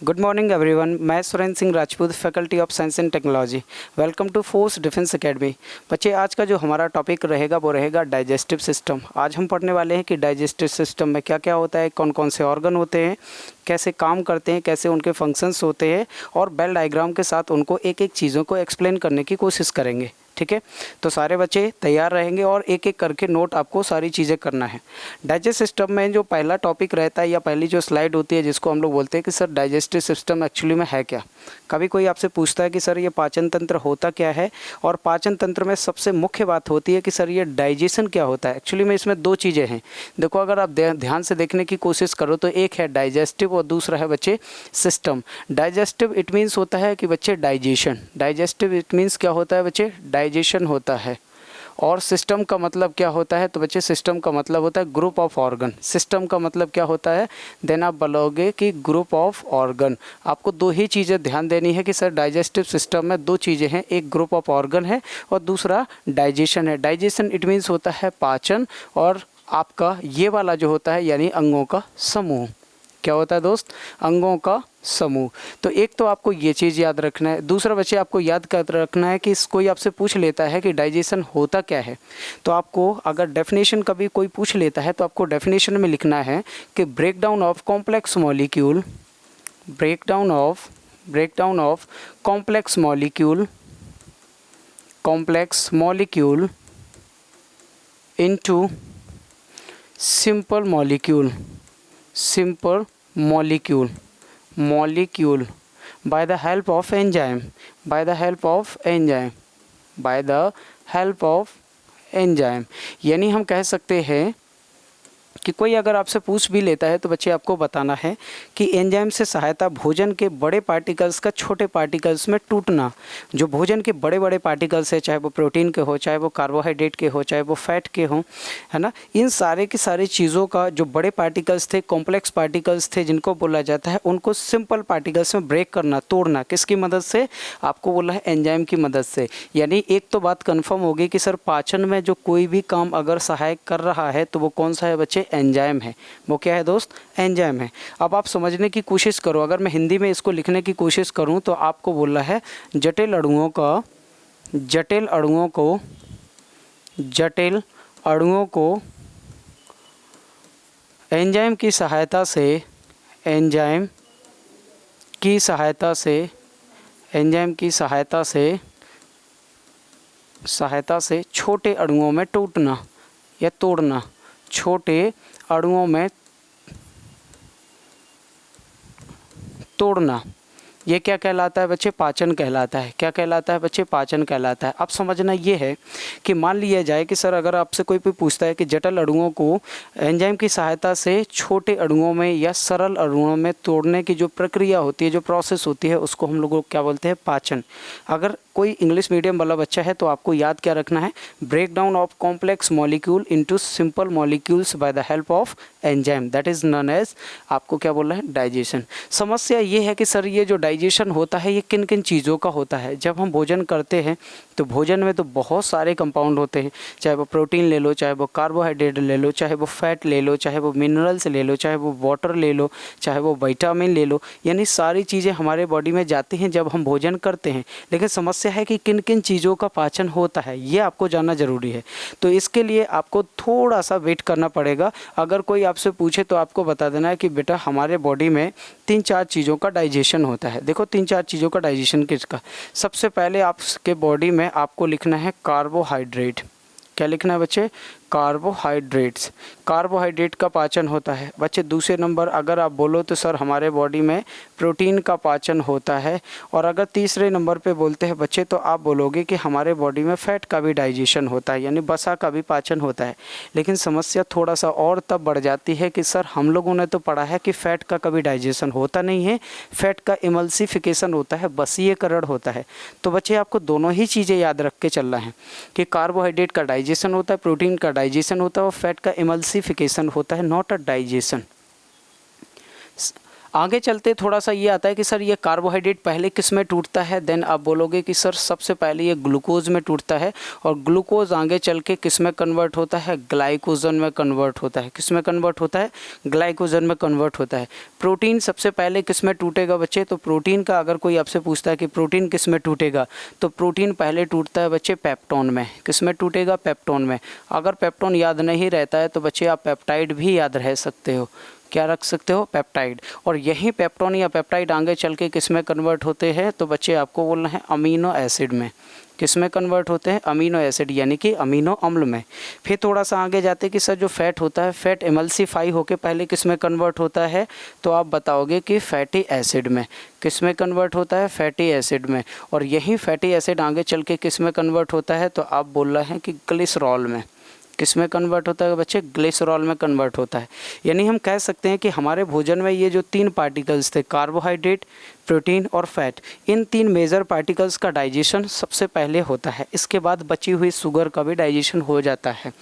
Good morning everyone. मैं Surendra Singh Rajput, faculty of science and technology. Welcome to Force Defence Academy. बच्चे, आज का जो हमारा टॉपिक रहेगा वो रहेगा डाइजेस्टिव सिस्टम। आज हम पढ़ने वाले हैं कि डाइजेस्टिव सिस्टम में क्या क्या होता है, कौन कौन से ऑर्गन होते हैं, कैसे काम करते हैं, कैसे उनके फंक्शंस होते हैं, और बेल डायग्राम के साथ उनको एक एक चीज़ों को एक्सप्लेन करने की कोशिश करेंगे। ठीक है, तो सारे बच्चे तैयार रहेंगे और एक एक करके नोट आपको सारी चीज़ें करना है। डाइजेस्ट सिस्टम में जो पहला टॉपिक रहता है या पहली जो स्लाइड होती है, जिसको हम लोग बोलते हैं कि सर डाइजेस्टिव सिस्टम एक्चुअली में है क्या। कभी कोई आपसे पूछता है कि सर ये पाचन तंत्र होता क्या है, और पाचन तंत्र में सबसे मुख्य बात होती है कि सर ये डाइजेशन क्या होता है। एक्चुअली में इसमें दो चीज़ें हैं। देखो, अगर आप ध्यान से देखने की कोशिश करो तो एक है डाइजेस्टिव और दूसरा है बच्चे सिस्टम। डाइजेस्टिव इट मीन्स होता है कि बच्चे डाइजेशन। डाइजेस्टिव इट मीन्स क्या होता है बच्चे, डाइजेशन होता है। और सिस्टम का मतलब क्या होता है, तो बच्चे सिस्टम का मतलब होता है ग्रुप ऑफ ऑर्गन। सिस्टम का मतलब क्या होता है, देन आप बोलोगे कि ग्रुप ऑफ ऑर्गन। आपको दो ही चीज़ें ध्यान देनी है कि सर डाइजेस्टिव सिस्टम में दो चीज़ें हैं, एक ग्रुप ऑफ ऑर्गन है और दूसरा डाइजेशन है। डाइजेशन इट मीन्स होता है पाचन, और आपका ये वाला जो होता है यानी अंगों का समूह। क्या होता है दोस्त, अंगों का समूह। तो एक तो आपको ये चीज़ याद रखना है। दूसरा बच्चे आपको याद कर रखना है कि कोई आपसे पूछ लेता है कि डाइजेशन होता क्या है, तो आपको अगर डेफिनेशन कभी कोई पूछ लेता है तो आपको डेफिनेशन में लिखना है कि breakdown of complex molecule, breakdown of complex molecule into simple molecule by the help of enzyme। यानी हम कह सकते हैं कि कोई अगर आपसे पूछ भी लेता है तो बच्चे आपको बताना है कि एंजाइम से सहायता भोजन के बड़े पार्टिकल्स का छोटे पार्टिकल्स में टूटना। जो भोजन के बड़े बड़े पार्टिकल्स है, चाहे वो प्रोटीन के हो, चाहे वो कार्बोहाइड्रेट के हो, चाहे वो फैट के हो, है ना, इन सारे की सारी चीज़ों का जो बड़े पार्टिकल्स थे, कॉम्प्लेक्स पार्टिकल्स थे जिनको बोला जाता है, उनको सिंपल पार्टिकल्स में ब्रेक करना, तोड़ना। किसकी मदद से, आपको बोला है एंजाइम की मदद से। यानी एक तो बात कन्फर्म होगी कि सर पाचन में जो कोई भी काम अगर सहायक कर रहा है तो वो कौन सा है बच्चे, एंजाइम है। वो क्या है दोस्त, एंजाइम है। अब आप समझने की कोशिश करो, अगर मैं हिंदी में इसको लिखने की कोशिश करूं तो आपको बोला है जटिल अणुओं को एंजाइम की सहायता से छोटे अणुओं में टूटना या तोड़ना, छोटे अणुओं में तोड़ना, ये क्या कहलाता है बच्चे, पाचन कहलाता है। क्या कहलाता है बच्चे, पाचन कहलाता है। अब समझना ये है कि मान लिया जाए कि सर अगर आपसे कोई भी पूछता है कि जटिल अणुओं को एंजाइम की सहायता से छोटे अणुओं में या सरल अणुओं में तोड़ने की जो प्रक्रिया होती है, जो प्रोसेस होती है, उसको हम लोग क्या बोलते हैं, पाचन। अगर कोई इंग्लिश मीडियम वाला बच्चा है तो आपको याद क्या रखना है, break down of complex molecule into simple molecules by the help of enzyme, that is known as, आपको क्या बोल रहा है, डाइजेशन। समस्या ये है कि सर ये जो डाइजेशन होता है ये किन किन चीज़ों का होता है। जब हम भोजन करते हैं तो भोजन में तो बहुत सारे कंपाउंड होते हैं, चाहे वो प्रोटीन ले लो, चाहे वो कार्बोहाइड्रेट ले लो, चाहे वो फैट ले लो, चाहे वो मिनरल्स ले लो, चाहे वो वाटर ले लो, चाहे वो विटामिन ले लो, यानी सारी चीज़ें हमारे बॉडी में जाती हैं जब हम भोजन करते हैं। लेकिन समस्या है कि किन किन चीज़ों का पाचन होता है, ये आपको जानना ज़रूरी है। तो इसके लिए आपको थोड़ा सा वेट करना पड़ेगा। अगर कोई आपसे पूछे तो आपको बता देना है कि बेटा हमारे बॉडी में 3-4 चीज़ों का डाइजेशन होता है। देखो 3-4 चीज़ों का डाइजेशन किसका, सबसे पहले आपके बॉडी में आपको लिखना है कार्बोहाइड्रेट। क्या लिखना है बच्चे, कार्बोहाइड्रेट्स। कार्बोहाइड्रेट का पाचन होता है बच्चे। दूसरे नंबर अगर आप बोलो तो सर हमारे बॉडी में प्रोटीन का पाचन होता है। और अगर तीसरे नंबर पे बोलते हैं बच्चे तो आप बोलोगे कि हमारे बॉडी में फैट का भी डाइजेशन होता है, यानी वसा का भी पाचन होता है। लेकिन समस्या थोड़ा सा और तब बढ़ जाती है कि सर हम लोगों ने तो पढ़ा है कि फ़ैट का कभी डाइजेशन होता नहीं है, फैट का इमल्सिफिकेशन होता है, बसीयकरण होता है। तो बच्चे आपको दोनों ही चीज़ें याद रख के चलना है कि कार्बोहाइड्रेट का डाइजेशन होता है, प्रोटीन का डाइजेशन होता है और फैट का इमल्सिफिकेशन होता है, नॉट अ डाइजेशन। आगे चलते थोड़ा सा ये आता है कि सर ये कार्बोहाइड्रेट पहले किस में टूटता है, देन आप बोलोगे कि सर सबसे पहले ये ग्लूकोज में टूटता है और ग्लूकोज आगे चल के किस में कन्वर्ट होता है, ग्लाइकोजन में कन्वर्ट होता है। किस में कन्वर्ट होता है, ग्लाइकोजन में कन्वर्ट होता है। प्रोटीन सबसे पहले किस में टूटेगा बच्चे, तो प्रोटीन का अगर कोई आपसे पूछता है कि प्रोटीन किस में टूटेगा, तो प्रोटीन पहले टूटता है बच्चे पेप्टोन में। किस में टूटेगा, पेप्टोन में। अगर पेप्टोन याद नहीं रहता है तो बच्चे आप पेप्टाइड भी याद रह सकते हो। क्या रख सकते हो, पेप्टाइड। और यही पेप्टोन या पेप्टाइड आगे चल के किस में कन्वर्ट होते हैं, तो बच्चे आपको बोलना है अमीनो एसिड में। किस में कन्वर्ट होते हैं, अमीनो एसिड यानी कि अमीनो अम्ल में। फिर थोड़ा सा आगे जाते कि सर जो फैट होता है, फैट एमल्सीफाई होकर पहले किस में कन्वर्ट होता है, तो आप बताओगे कि फैटी एसिड में। किस में कन्वर्ट होता है, फैटी एसिड में। और यही फैटी एसिड आगे चल के किस में कन्वर्ट होता है, तो आप बोल रहे हैं कि ग्लिसरॉल में। किस में कन्वर्ट होता है बच्चे, ग्लिसरॉल में कन्वर्ट होता है। यानी हम कह सकते हैं कि हमारे भोजन में ये जो 3 पार्टिकल्स थे, कार्बोहाइड्रेट, प्रोटीन और फैट, इन 3 मेजर पार्टिकल्स का डाइजेशन सबसे पहले होता है। इसके बाद बची हुई शुगर का भी डाइजेशन हो जाता है।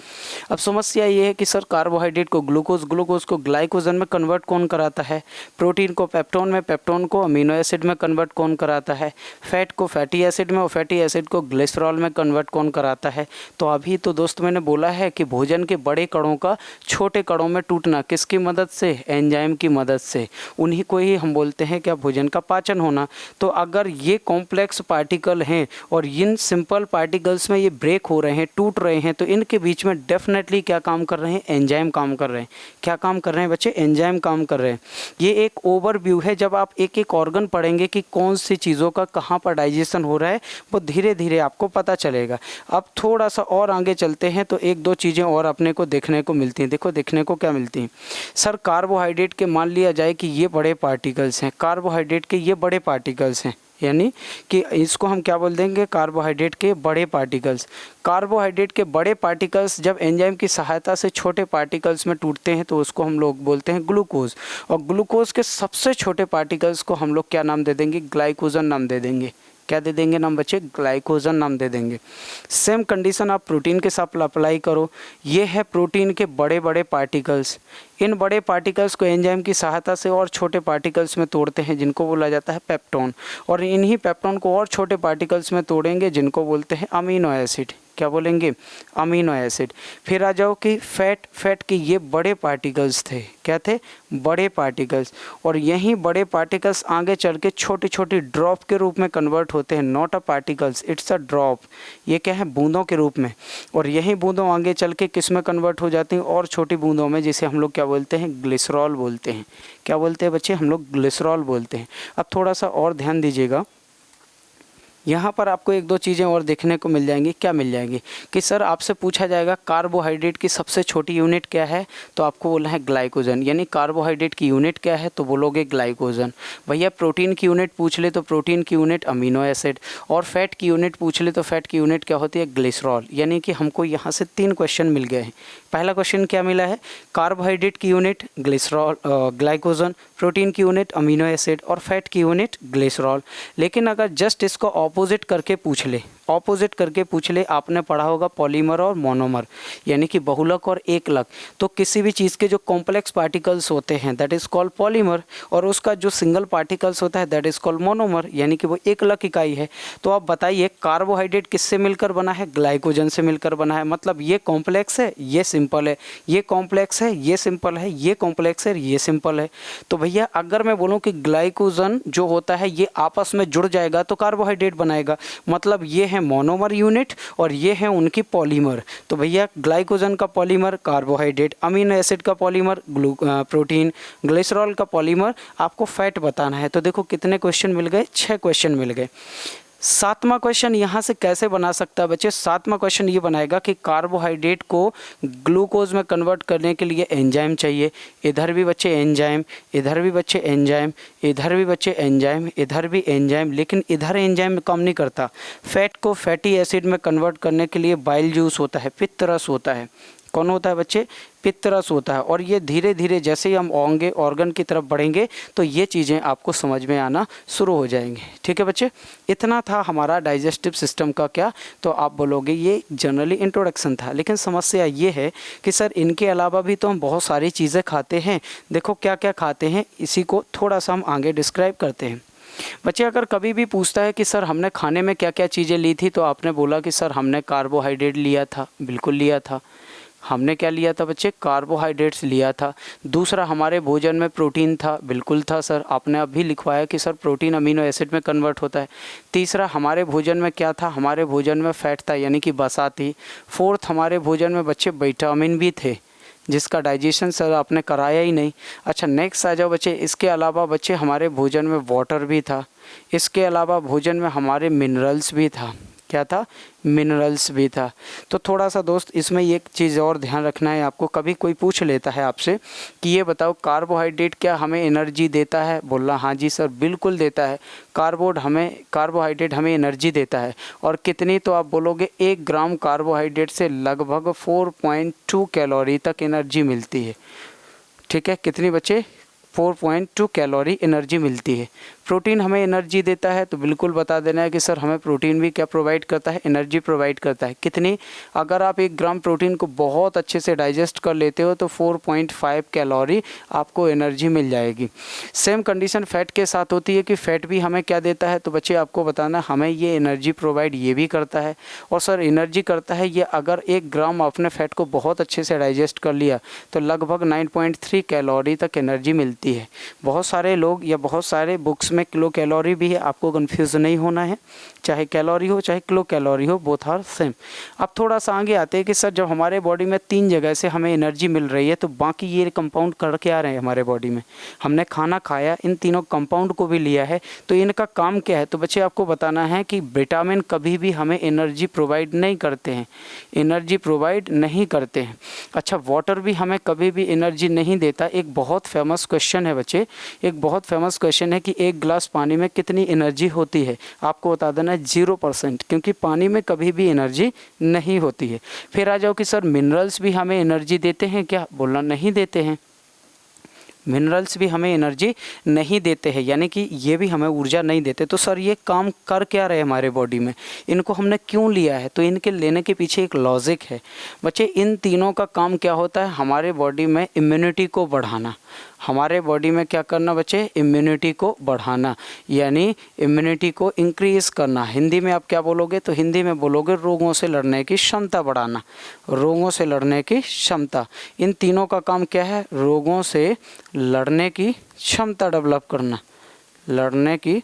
अब समस्या ये है कि सर कार्बोहाइड्रेट को ग्लूकोज, ग्लूकोज को ग्लाइकोजन में कन्वर्ट कौन कराता है, प्रोटीन को पेप्टोन में, पेप्टोन को अमीनो एसिड में कन्वर्ट कौन कराता है, फैट को फैटी एसिड में और फैटी एसिड को ग्लिसरॉल में कन्वर्ट कौन कराता है। तो अभी तो दोस्त मैंने बोला है कि भोजन के बड़े कणों का छोटे कणों में टूटना किसकी मदद से, एंजाइम की मदद से। उन्हीं को ही हम बोलते हैं क्या, भोजन का पाचन होना। तो अगर ये कॉम्प्लेक्स पार्टिकल हैं और इन सिंपल पार्टिकल्स में ये ब्रेक हो रहे हैं, टूट रहे हैं, तो इनके बीच में डेफिनेटली क्या काम कर रहे हैं, एंजाइम काम कर रहे हैं। क्या काम कर रहे हैं बच्चे, एंजाइम काम कर रहे हैं। ये एक ओवरव्यू है। जब आप एक एक ऑर्गन पढ़ेंगे कि कौन सी चीज़ों का कहाँ पर डाइजेशन हो रहा है, वो धीरे धीरे आपको पता चलेगा। अब थोड़ा सा और आगे चलते हैं तो 1-2 चीज़ें और अपने को देखने को मिलती हैं। देखो देखने को क्या मिलती हैं, सर कार्बोहाइड्रेट के मान लिया जाए कि ये बड़े पार्टिकल्स हैं, कार्बोहाइड्रेट के ये बड़े पार्टिकल्स हैं, यानी कि इसको हम क्या बोल देंगे, कार्बोहाइड्रेट के बड़े पार्टिकल्स। कार्बोहाइड्रेट के बड़े पार्टिकल्स जब एंजाइम की सहायता से छोटे पार्टिकल्स में टूटते हैं तो उसको हम लोग बोलते हैं ग्लूकोज। और ग्लूकोज के सबसे छोटे पार्टिकल्स को हम लोग क्या नाम दे देंगे, ग्लाइकोजन नाम दे देंगे। क्या दे देंगे नाम बच्चे, ग्लाइकोजन नाम दे देंगे। सेम कंडीशन आप प्रोटीन के साथ अप्लाई करो। ये है प्रोटीन के बड़े बड़े पार्टिकल्स। इन बड़े पार्टिकल्स को एंजाइम की सहायता से और छोटे पार्टिकल्स में तोड़ते हैं जिनको बोला जाता है पेप्टोन। और इन्हीं पेप्टोन को और छोटे पार्टिकल्स में तोड़ेंगे जिनको बोलते हैं अमीनो एसिड। क्या बोलेंगे, अमीनो एसिड। फिर आ जाओ कि फैट, फैट के ये बड़े पार्टिकल्स थे। क्या थे, बड़े पार्टिकल्स। और यहीं बड़े पार्टिकल्स आगे चल के छोटी छोटी ड्रॉप के रूप में कन्वर्ट होते हैं। Not a particles, it's a drop. ये क्या है, बूंदों के रूप में। और यही बूंदों आगे चल के किस में कन्वर्ट हो जाती हैं, और छोटी बूंदों में, जिसे हम लोग क्या बोलते हैं, ग्लिसरॉल बोलते हैं। क्या बोलते हैं बच्चे, हम लोग ग्लिसरॉल बोलते हैं। अब थोड़ा सा और ध्यान दीजिएगा, यहाँ पर आपको 1-2 चीज़ें और देखने को मिल जाएंगी। क्या मिल जाएंगी कि सर आपसे पूछा जाएगा कार्बोहाइड्रेट की सबसे छोटी यूनिट क्या है, तो आपको बोलना है ग्लाइकोजन। यानी कार्बोहाइड्रेट की यूनिट क्या है, तो बोलोगे ग्लाइकोजन। भैया प्रोटीन की यूनिट पूछ ले तो प्रोटीन की यूनिट अमीनो एसिड। और फैट की यूनिट पूछ ले तो फैट की यूनिट क्या होती है, ग्लिसरॉल। यानी कि हमको यहाँ से 3 क्वेश्चन मिल गए हैं। पहला क्वेश्चन क्या मिला है, कार्बोहाइड्रेट की यूनिट ग्लिसरॉल, ग्लाइकोजन, प्रोटीन की यूनिट अमीनो एसिड और फैट की यूनिट ग्लिसरॉल। लेकिन अगर जस्ट इसको ऑपोजिट करके पूछ ले, ऑपोजिट करके पूछ ले, आपने पढ़ा होगा पॉलीमर और मोनोमर, यानी कि बहुलक और एकलक। तो किसी भी चीज़ के जो कॉम्प्लेक्स पार्टिकल्स होते हैं दैट इज़ कॉल्ड पॉलीमर, और उसका जो सिंगल पार्टिकल्स होता है दैट इज़ कॉल्ड मोनोमर, यानी कि वो एकलक इकाई है। तो आप बताइए कार्बोहाइड्रेट किससे मिलकर बना है, ग्लाइकोजन से मिलकर बना है। मतलब ये कॉम्प्लेक्स है, ये सिंपल है, ये कॉम्प्लेक्स है, ये सिंपल है, ये कॉम्प्लेक्स है, ये सिंपल है। तो भैया अगर मैं बोलूँ कि ग्लाइकोजन जो होता है ये आपस में जुड़ जाएगा तो कार्बोहाइड्रेट बनाएगा। मतलब ये है मोनोमर यूनिट और ये है उनकी पॉलीमर। तो भैया ग्लाइकोजन का पॉलीमर कार्बोहाइड्रेट, अमीनो एसिड का पॉलीमर प्रोटीन, ग्लिसरॉल का पॉलीमर आपको फैट बताना है। तो देखो कितने क्वेश्चन मिल गए, 6 क्वेश्चन मिल गए। 7वां क्वेश्चन यहाँ से कैसे बना सकता है बच्चे, 7वां क्वेश्चन ये बनाएगा कि कार्बोहाइड्रेट को ग्लूकोज में कन्वर्ट करने के लिए एंजाइम चाहिए। इधर भी बच्चे एंजाइम, इधर भी बच्चे एंजाइम, इधर भी बच्चे एंजाइम, इधर भी एंजाइम। लेकिन इधर एंजाइम काम नहीं करता। फैट को फैटी एसिड में कन्वर्ट करने के लिए बाइल जूस होता है, पित्त रस होता है। कौन होता है बच्चे? पित्तरस होता है। और ये धीरे धीरे जैसे ही हम आगे ऑर्गन की तरफ बढ़ेंगे तो ये चीज़ें आपको समझ में आना शुरू हो जाएंगे। ठीक है बच्चे, इतना था हमारा डाइजेस्टिव सिस्टम का क्या, तो आप बोलोगे ये जनरली इंट्रोडक्शन था। लेकिन समस्या ये है कि सर इनके अलावा भी तो हम बहुत सारी चीज़ें खाते हैं। देखो क्या क्या खाते हैं, इसी को थोड़ा सा हम आगे डिस्क्राइब करते हैं। बच्चे अगर कभी भी पूछता है कि सर हमने खाने में क्या क्या चीज़ें ली थी, तो आपने बोला कि सर हमने कार्बोहाइड्रेट लिया था। बिल्कुल लिया था। हमने क्या लिया था बच्चे? कार्बोहाइड्रेट्स लिया था। दूसरा, हमारे भोजन में प्रोटीन था। बिल्कुल था सर, आपने अभी लिखवाया कि सर प्रोटीन अमीनो एसिड में कन्वर्ट होता है। तीसरा, हमारे भोजन में क्या था? हमारे भोजन में फैट था, यानी कि वसा थी। फोर्थ, हमारे भोजन में बच्चे विटामिन भी थे, जिसका डाइजेशन सर आपने कराया ही नहीं। अच्छा नेक्स्ट आ जाओ बच्चे, इसके अलावा बच्चे हमारे भोजन में वाटर भी था। इसके अलावा भोजन में हमारे मिनरल्स भी था। क्या था? मिनरल्स भी था। तो थोड़ा सा दोस्त इसमें एक चीज़ और ध्यान रखना है आपको। कभी कोई पूछ लेता है आपसे कि ये बताओ कार्बोहाइड्रेट क्या हमें एनर्जी देता है? बोलना हाँ जी सर बिल्कुल देता है। कार्बोहाइड्रेट हमें एनर्जी देता है। और कितनी? तो आप बोलोगे 1 ग्राम कार्बोहाइड्रेट से लगभग 4.2 कैलोरी तक एनर्जी मिलती है। ठीक है, कितनी बच्चे? 4.2 कैलोरी एनर्जी मिलती है। प्रोटीन हमें एनर्जी देता है, तो बिल्कुल बता देना है कि सर हमें प्रोटीन भी क्या प्रोवाइड करता है? एनर्जी प्रोवाइड करता है। कितनी? अगर आप 1 ग्राम प्रोटीन को बहुत अच्छे से डाइजेस्ट कर लेते हो तो 4.5 कैलोरी आपको एनर्जी मिल जाएगी। सेम कंडीशन फैट के साथ होती है कि फैट भी हमें क्या देता है? तो बच्चे आपको बताना हमें ये एनर्जी प्रोवाइड ये भी करता है। और सर एनर्जी करता है ये, अगर 1 ग्राम आपने फैट को बहुत अच्छे से डाइजेस्ट कर लिया तो लगभग 9.3 कैलोरी तक एनर्जी मिलती है। बहुत सारे लोग या बहुत सारे बुक्स में किलो कैलोरी भी है, आपको कंफ्यूज नहीं होना है। चाहे कैलोरी हो चाहे किलो कैलोरी हो, बोथ आर सेम। अब थोड़ा सा आगे आते हैं कि सर जब हमारे बॉडी में 3 जगह से हमें एनर्जी मिल रही है तो बाकी ये कंपाउंड कर क्या रहे हैं हमारे बॉडी में? हमने खाना खाया, इन तीनों कंपाउंड को भी लिया है, तो इनका काम क्या है? तो बच्चे आपको बताना है कि विटामिन कभी भी हमें एनर्जी प्रोवाइड नहीं करते हैं, एनर्जी प्रोवाइड नहीं करते हैं। अच्छा, वाटर भी हमें कभी भी एनर्जी नहीं देता। एक बहुत फेमस क्वेश्चन है बच्चे, एक बहुत फेमस क्वेश्चन है कि 1 गिलास पानी में कितनी एनर्जी होती है? आपको बता देना 0%, क्योंकि पानी में कभी भी एनर्जी नहीं होती है। फिर आ जाओ कि सर मिनरल्स भी हमें एनर्जी देते हैं क्या? बोलना नहीं देते हैं। मिनरल्स भी हमें एनर्जी नहीं देते हैं, यानी कि ये भी हमें ऊर्जा नहीं देते। तो सर ये काम कर क्या रहे हमारे बॉडी में? इनको हमने क्यों लिया है? तो इनके लेने के पीछे एक लॉजिक है बच्चे। इन तीनों का काम क्या होता है? हमारे बॉडी में इम्यूनिटी को बढ़ाना। हमारे बॉडी में क्या करना बच्चे? इम्यूनिटी को बढ़ाना, यानी इम्यूनिटी को इंक्रीज़ करना। हिंदी में आप क्या बोलोगे? तो हिंदी में बोलोगे रोगों से लड़ने की क्षमता बढ़ाना। रोगों से लड़ने की क्षमता, इन तीनों का काम क्या है? रोगों से लड़ने की क्षमता डेवलप करना, लड़ने की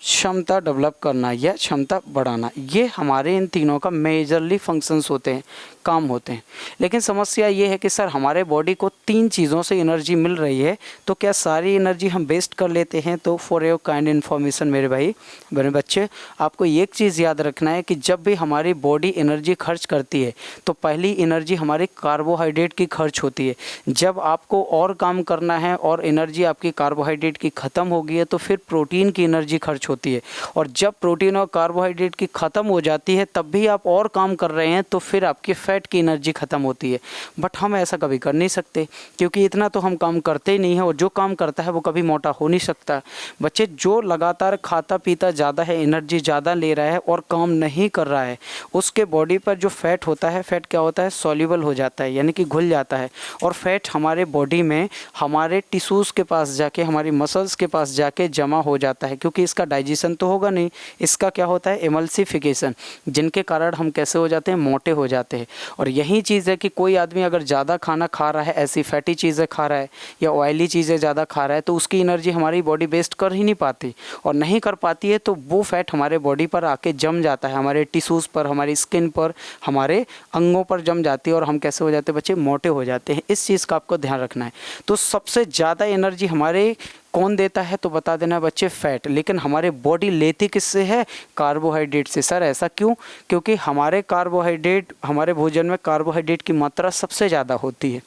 क्षमता डेवलप करना या क्षमता बढ़ाना। ये हमारे इन तीनों का मेजरली फंक्शंस होते हैं, काम होते हैं। लेकिन समस्या ये है कि सर हमारे बॉडी को 3 चीज़ों से एनर्जी मिल रही है, तो क्या सारी एनर्जी हम वेस्ट कर लेते हैं? तो फॉर योर काइंड इन्फॉर्मेशन मेरे भाई मेरे बच्चे, आपको एक चीज़ याद रखना है कि जब भी हमारी बॉडी एनर्जी खर्च करती है तो पहली एनर्जी हमारे कार्बोहाइड्रेट की खर्च होती है। जब आपको और काम करना है और एनर्जी आपकी कार्बोहाइड्रेट की ख़त्म हो गई है तो फिर प्रोटीन की एनर्जी खर्च होती है। और जब प्रोटीन और कार्बोहाइड्रेट की ख़त्म हो जाती है तब भी आप और काम कर रहे हैं तो फिर आपकी फैट की एनर्जी ख़त्म होती है। बट हम ऐसा कभी कर नहीं सकते, क्योंकि इतना तो हम काम करते ही नहीं है, और जो काम करता है वो कभी मोटा हो नहीं सकता। बच्चे, जो लगातार खाता पीता ज़्यादा है, एनर्जी ज़्यादा ले रहा है और काम नहीं कर रहा है, उसके बॉडी पर जो फैट होता है, फैट क्या होता है? सॉल्युबल हो जाता है, यानी कि घुल जाता है। और फैट हमारे बॉडी में हमारे टिश्यूज़ के पास जाके, हमारी मसल्स के पास जाके जमा हो जाता है, क्योंकि इसका डाइजेशन तो होगा नहीं। इसका क्या होता है? एमल्सिफिकेशन, जिनके कारण हम कैसे हो जाते हैं? मोटे हो जाते हैं। और यही चीज़ है कि कोई आदमी अगर ज़्यादा खाना खा रहा है, ऐसी फैटी चीज़ें खा रहा है या ऑयली चीज़ें ज़्यादा खा रहा है, तो उसकी एनर्जी हमारी बॉडी वेस्ट कर ही नहीं पाती। और नहीं कर पाती है तो वो फैट हमारे बॉडी पर आके जम जाता है, हमारे टिश्यूज़ पर, हमारी स्किन पर, हमारे अंगों पर जम जाती है, और हम कैसे हो जाते हैं बच्चे? मोटे हो जाते हैं। इस चीज़ का आपको ध्यान रखना है। तो सबसे ज़्यादा एनर्जी हमारे कौन देता है? तो बता देना बच्चे, फैट। लेकिन हमारे बॉडी लेती किससे है? कार्बोहाइड्रेट से। सर ऐसा क्यों? क्योंकि हमारे भोजन में कार्बोहाइड्रेट की मात्रा सबसे ज़्यादा होती है।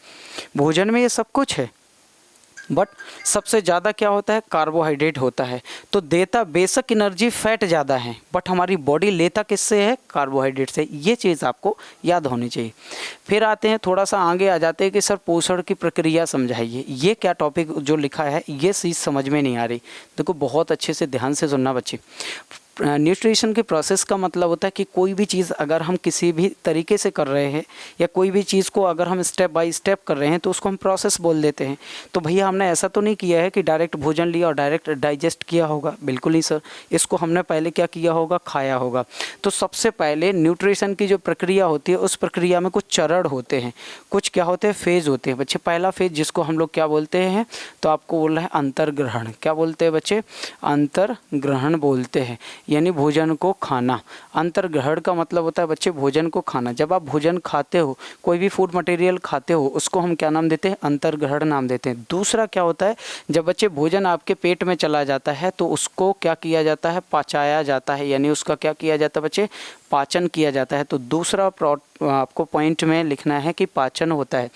भोजन में ये सब कुछ है बट सबसे ज़्यादा क्या होता है, कार्बोहाइड्रेट होता है। तो देता बेशक एनर्जी फैट ज़्यादा है, बट हमारी बॉडी लेता किससे है, कार्बोहाइड्रेट से। ये चीज़ आपको याद होनी चाहिए। फिर आते हैं, थोड़ा सा आगे आ जाते हैं कि सर पोषण की प्रक्रिया समझाइए। ये क्या टॉपिक जो लिखा है, ये चीज़ समझ में नहीं आ रही। देखो बहुत अच्छे से ध्यान से सुनना बच्चे। न्यूट्रिशन के प्रोसेस का मतलब होता है कि कोई भी चीज़ अगर हम किसी भी तरीके से कर रहे हैं, या कोई भी चीज़ को अगर हम स्टेप बाय स्टेप कर रहे हैं, तो उसको हम प्रोसेस बोल देते हैं। तो भैया हमने ऐसा तो नहीं किया है कि डायरेक्ट भोजन लिया और डायरेक्ट डाइजेस्ट किया होगा, बिल्कुल नहीं सर। इसको हमने पहले क्या किया होगा, खाया होगा। तो सबसे पहले न्यूट्रिशन की जो प्रक्रिया होती है, उस प्रक्रिया में कुछ चरण होते हैं, कुछ क्या होते हैं, फेज़ होते हैं बच्चे। पहला फेज़ जिसको हम लोग क्या बोलते हैं, तो आपको बोल रहा है अंतर्ग्रहण। क्या बोलते हैं बच्चे, अंतर्ग्रहण बोलते हैं, यानी भोजन को खाना। अंतर्ग्रहण का मतलब होता है बच्चे भोजन को खाना। जब आप भोजन खाते हो, कोई भी फूड मटेरियल खाते हो, उसको हम क्या नाम देते हैं, अंतर्ग्रहण नाम देते हैं। दूसरा क्या होता है, जब बच्चे भोजन आपके पेट में चला जाता है, तो उसको क्या किया जाता है, पचाया जाता है, यानी उसका क्या किया जाता है बच्चे, पाचन किया जाता है। तो दूसरा आपको पॉइंट में लिखना है कि पाचन होता है।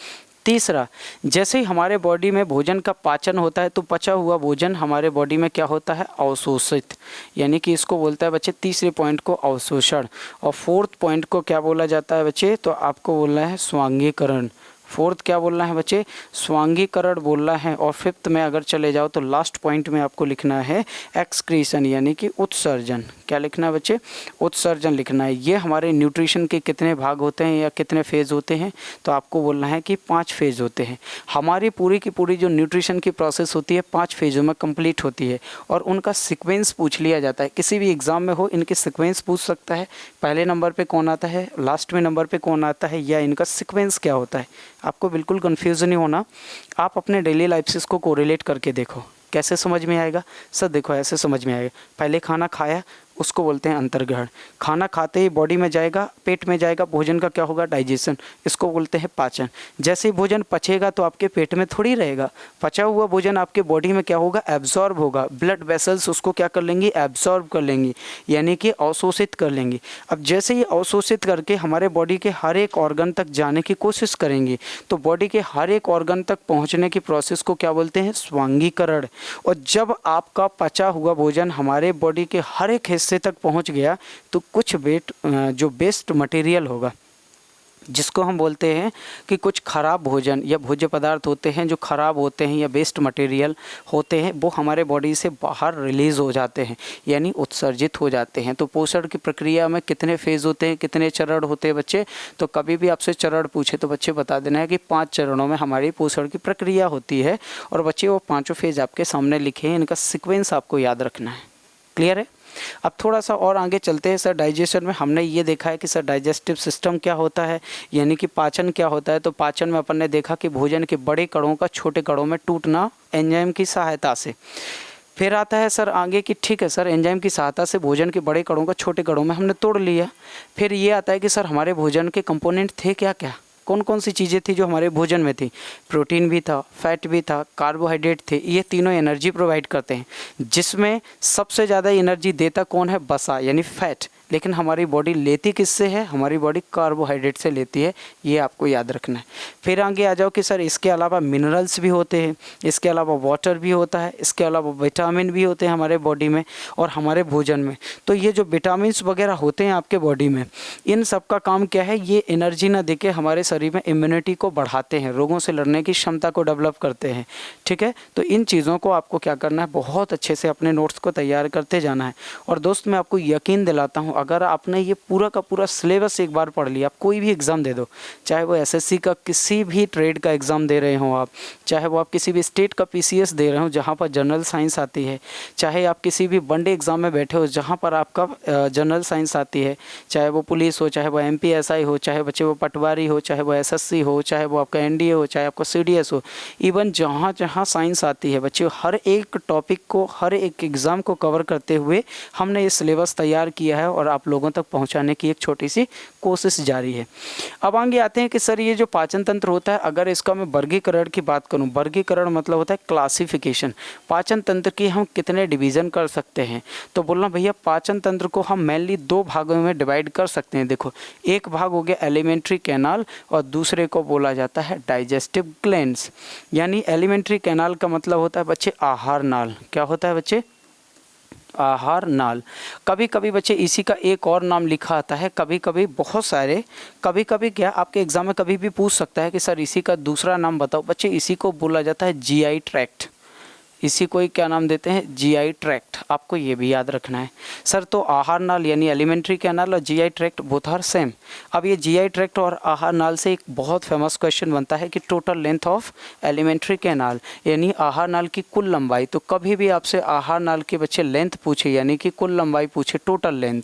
तीसरा, जैसे ही हमारे बॉडी में भोजन का पाचन होता है, तो पचा हुआ भोजन हमारे बॉडी में क्या होता है, अवशोषित, यानी कि इसको बोलता है बच्चे, तीसरे पॉइंट को अवशोषण। और फोर्थ पॉइंट को क्या बोला जाता है बच्चे, तो आपको बोलना है स्वांगीकरण। फोर्थ क्या बोलना है बच्चे, स्वांगीकरण बोलना है। और फिफ्थ में अगर चले जाओ, तो लास्ट पॉइंट में आपको लिखना है एक्सक्रीशन, यानी कि उत्सर्जन। क्या लिखना है बच्चे, उत्सर्जन लिखना है। ये हमारे न्यूट्रिशन के कितने भाग होते हैं या कितने फेज़ होते हैं, तो आपको बोलना है कि 5 फेज़ होते हैं। हमारी पूरी की पूरी जो न्यूट्रिशन की प्रोसेस होती है 5 फेज़ों में कंप्लीट होती है, और उनका सीक्वेंस पूछ लिया जाता है। किसी भी एग्ज़ाम में हो, इनके सीक्वेंस पूछ सकता है, पहले नंबर पे कौन आता है, लास्ट में नंबर पे कौन आता है, या इनका सीक्वेंस क्या होता है। आपको बिल्कुल कंफ्यूज नहीं होना। आप अपने डेली लाइफ से इसको कोरिलेट करके देखो, कैसे समझ में आएगा। सर देखो ऐसे समझ में आएगा, पहले खाना खाया, उसको बोलते हैं अंतर्ग्रहण। खाना खाते ही बॉडी में जाएगा, पेट में जाएगा, भोजन का क्या होगा, डाइजेशन, इसको बोलते हैं पाचन। जैसे ही भोजन पचेगा तो आपके पेट में थोड़ी रहेगा, पचा हुआ भोजन आपके बॉडी में क्या होगा, एब्जॉर्ब होगा। ब्लड वेसल्स उसको क्या कर लेंगी, एब्जॉर्ब कर लेंगी, यानी कि अवशोषित कर लेंगी। अब जैसे ही अवशोषित करके हमारे बॉडी के हर एक ऑर्गन तक जाने की कोशिश करेंगी, तो बॉडी के हर एक ऑर्गन तक पहुँचने की प्रोसेस को क्या बोलते हैं, स्वांगीकरण। और जब आपका पचा हुआ भोजन हमारे बॉडी के हर एक हिस्से तक पहुंच गया, तो कुछ जो वेस्ट मटेरियल होगा, जिसको हम बोलते हैं कि कुछ खराब भोजन या भोज्य पदार्थ होते हैं जो खराब होते हैं या वेस्ट मटेरियल होते हैं, वो हमारे बॉडी से बाहर रिलीज़ हो जाते हैं, यानी उत्सर्जित हो जाते हैं। तो पोषण की प्रक्रिया में कितने फेज़ होते हैं, कितने चरण होते हैं बच्चे, तो कभी भी आपसे चरण पूछे तो बच्चे बता देना है कि 5 चरणों में हमारी पोषण की प्रक्रिया होती है। और बच्चे वो 5 फेज़ आपके सामने लिखे हैं, इनका सिक्वेंस आपको याद रखना है। क्लियर है। अब थोड़ा सा और आगे चलते हैं। सर डाइजेशन में हमने ये देखा है कि सर डाइजेस्टिव सिस्टम क्या होता है, यानी कि पाचन क्या होता है। तो पाचन में अपन ने देखा कि भोजन के बड़े कणों का छोटे कणों में टूटना एंजाइम की सहायता से। फिर आता है सर आगे कि ठीक है सर, एंजाइम की सहायता से भोजन के बड़े कणों का छोटे कणों में हमने तोड़ लिया। फिर ये आता है कि सर हमारे भोजन के कंपोनेंट थे क्या क्या, कौन कौन सी चीज़ें थी जो हमारे भोजन में थी। प्रोटीन भी था, फैट भी था, कार्बोहाइड्रेट थे। ये तीनों एनर्जी प्रोवाइड करते हैं, जिसमें सबसे ज़्यादा एनर्जी देता कौन है, वसा यानी फैट। लेकिन हमारी बॉडी लेती किससे है, हमारी बॉडी कार्बोहाइड्रेट से लेती है, ये आपको याद रखना है। फिर आगे आ जाओ कि सर इसके अलावा मिनरल्स भी होते हैं, इसके अलावा वाटर भी होता है, इसके अलावा विटामिन भी होते हैं हमारे बॉडी में और हमारे भोजन में। तो ये जो विटामिन्स वगैरह होते हैं आपके बॉडी में, इन सब का काम क्या है, ये एनर्जी ना देके हमारे शरीर में इम्यूनिटी को बढ़ाते हैं, रोगों से लड़ने की क्षमता को डेवलप करते हैं। ठीक है, तो इन चीज़ों को आपको क्या करना है, बहुत अच्छे से अपने नोट्स को तैयार करते जाना है। और दोस्त मैं आपको यकीन दिलाता हूँ, अगर आपने ये पूरा का पूरा सिलेबस एक बार पढ़ लिया, आप कोई भी एग्ज़ाम दे दो, चाहे वो एसएससी का किसी भी ट्रेड का एग्ज़ाम दे रहे हो आप, चाहे वो आप किसी भी स्टेट का पीसीएस दे रहे हो जहाँ पर जनरल साइंस आती है, चाहे आप किसी भी वनडे एग्ज़ाम में बैठे हो जहाँ पर आपका जनरल साइंस आती है, चाहे वो पुलिस हो, चाहे वो एमपीएसआई हो, चाहे बच्चे वो पटवारी हो, चाहे वो एसएससी हो, चाहे वो आपका एनडीए हो, चाहे आपका सीडीएस हो, इवन जहाँ जहाँ साइंस आती है बच्चे, हर एक टॉपिक को, हर एक एग्ज़ाम को कवर करते हुए हमने ये सिलेबस तैयार किया है। और और आप लोगों तक पहुंचाने की एक छोटी सी कोशिश जारी है। अब आगे आते हैं कि सर ये जो पाचन तंत्र होता है, अगर इसका मैं वर्गीकरण की बात करूं, वर्गीकरण मतलब होता है क्लासिफिकेशन। पाचन तंत्र की हम कितने डिवीज़न कर सकते हैं, तो बोलना भैया पाचन तंत्र को हम मेनली दो भागों में डिवाइड कर सकते हैं। देखो, एक भाग हो गया एलिमेंट्री कैनाल और दूसरे को बोला जाता है डाइजेस्टिव ग्लैंड्स। यानी एलिमेंट्री कैनाल का मतलब होता है बच्चे आहार नाल। क्या होता है बच्चे? आहार नाल। कभी कभी बच्चे इसी का एक और नाम लिखा आता है, कभी कभी बहुत सारे, कभी कभी क्या आपके एग्जाम में कभी भी पूछ सकता है कि सर इसी का दूसरा नाम बताओ। बच्चे इसी को बोला जाता है जीआई ट्रैक्ट। इसी को ही क्या नाम देते हैं? GI tract. आपको ये भी याद रखना है। सर तो आहार नाल यानी एलिमेंट्री कैनाल और GI tract both are same. अब ये जीआई ट्रैक्ट और आहार नाल से एक बहुत फेमस क्वेश्चन बनता है कि total length of alimentary canal यानी आहार नाल की कुल लंबाई। तो कभी भी आपसे आहार नाल के बच्चे लेंथ पूछे यानी कि कुल लंबाई पूछे, टोटल लेंथ,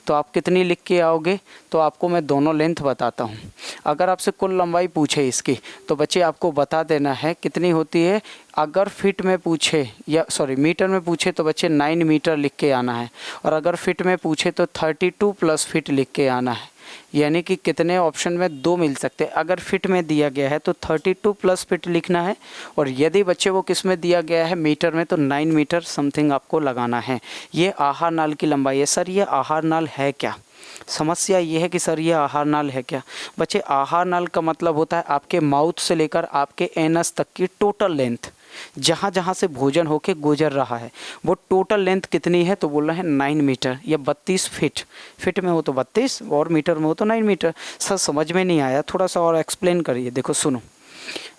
तो आप कितनी लिख के आओगे? तो आपको मैं दोनों लेंथ बताता हूँ। अगर आपसे कुल लंबाई पूछे इसकी तो बच्चे आपको बता देना है कितनी होती है। अगर फिट में पूछे या मीटर में पूछे तो बच्चे 9 मीटर लिख के आना है, और अगर फिट में पूछे तो 32 प्लस फिट लिख के आना है। यानी कि कितने ऑप्शन में? दो मिल सकते हैं। अगर फिट में दिया गया है तो 32 प्लस फिट लिखना है, और यदि बच्चे वो किस में दिया गया है मीटर में तो 9 मीटर समथिंग आपको लगाना है। ये आहार नाल की लंबाई है। सर ये आहार नाल है क्या? समस्या ये है कि सर ये आहार नाल है क्या? बच्चे आहार नाल का मतलब होता है आपके माउथ से लेकर आपके एनस तक की टोटल लेंथ, जहाँ जहाँ से भोजन होके गुजर रहा है वो टोटल लेंथ कितनी है? तो बोल रहे हैं 9 मीटर या 32 फीट। फिट में हो तो 32 और मीटर में हो तो 9 मीटर। सर समझ में नहीं आया, थोड़ा सा और एक्सप्लेन करिए। देखो सुनो,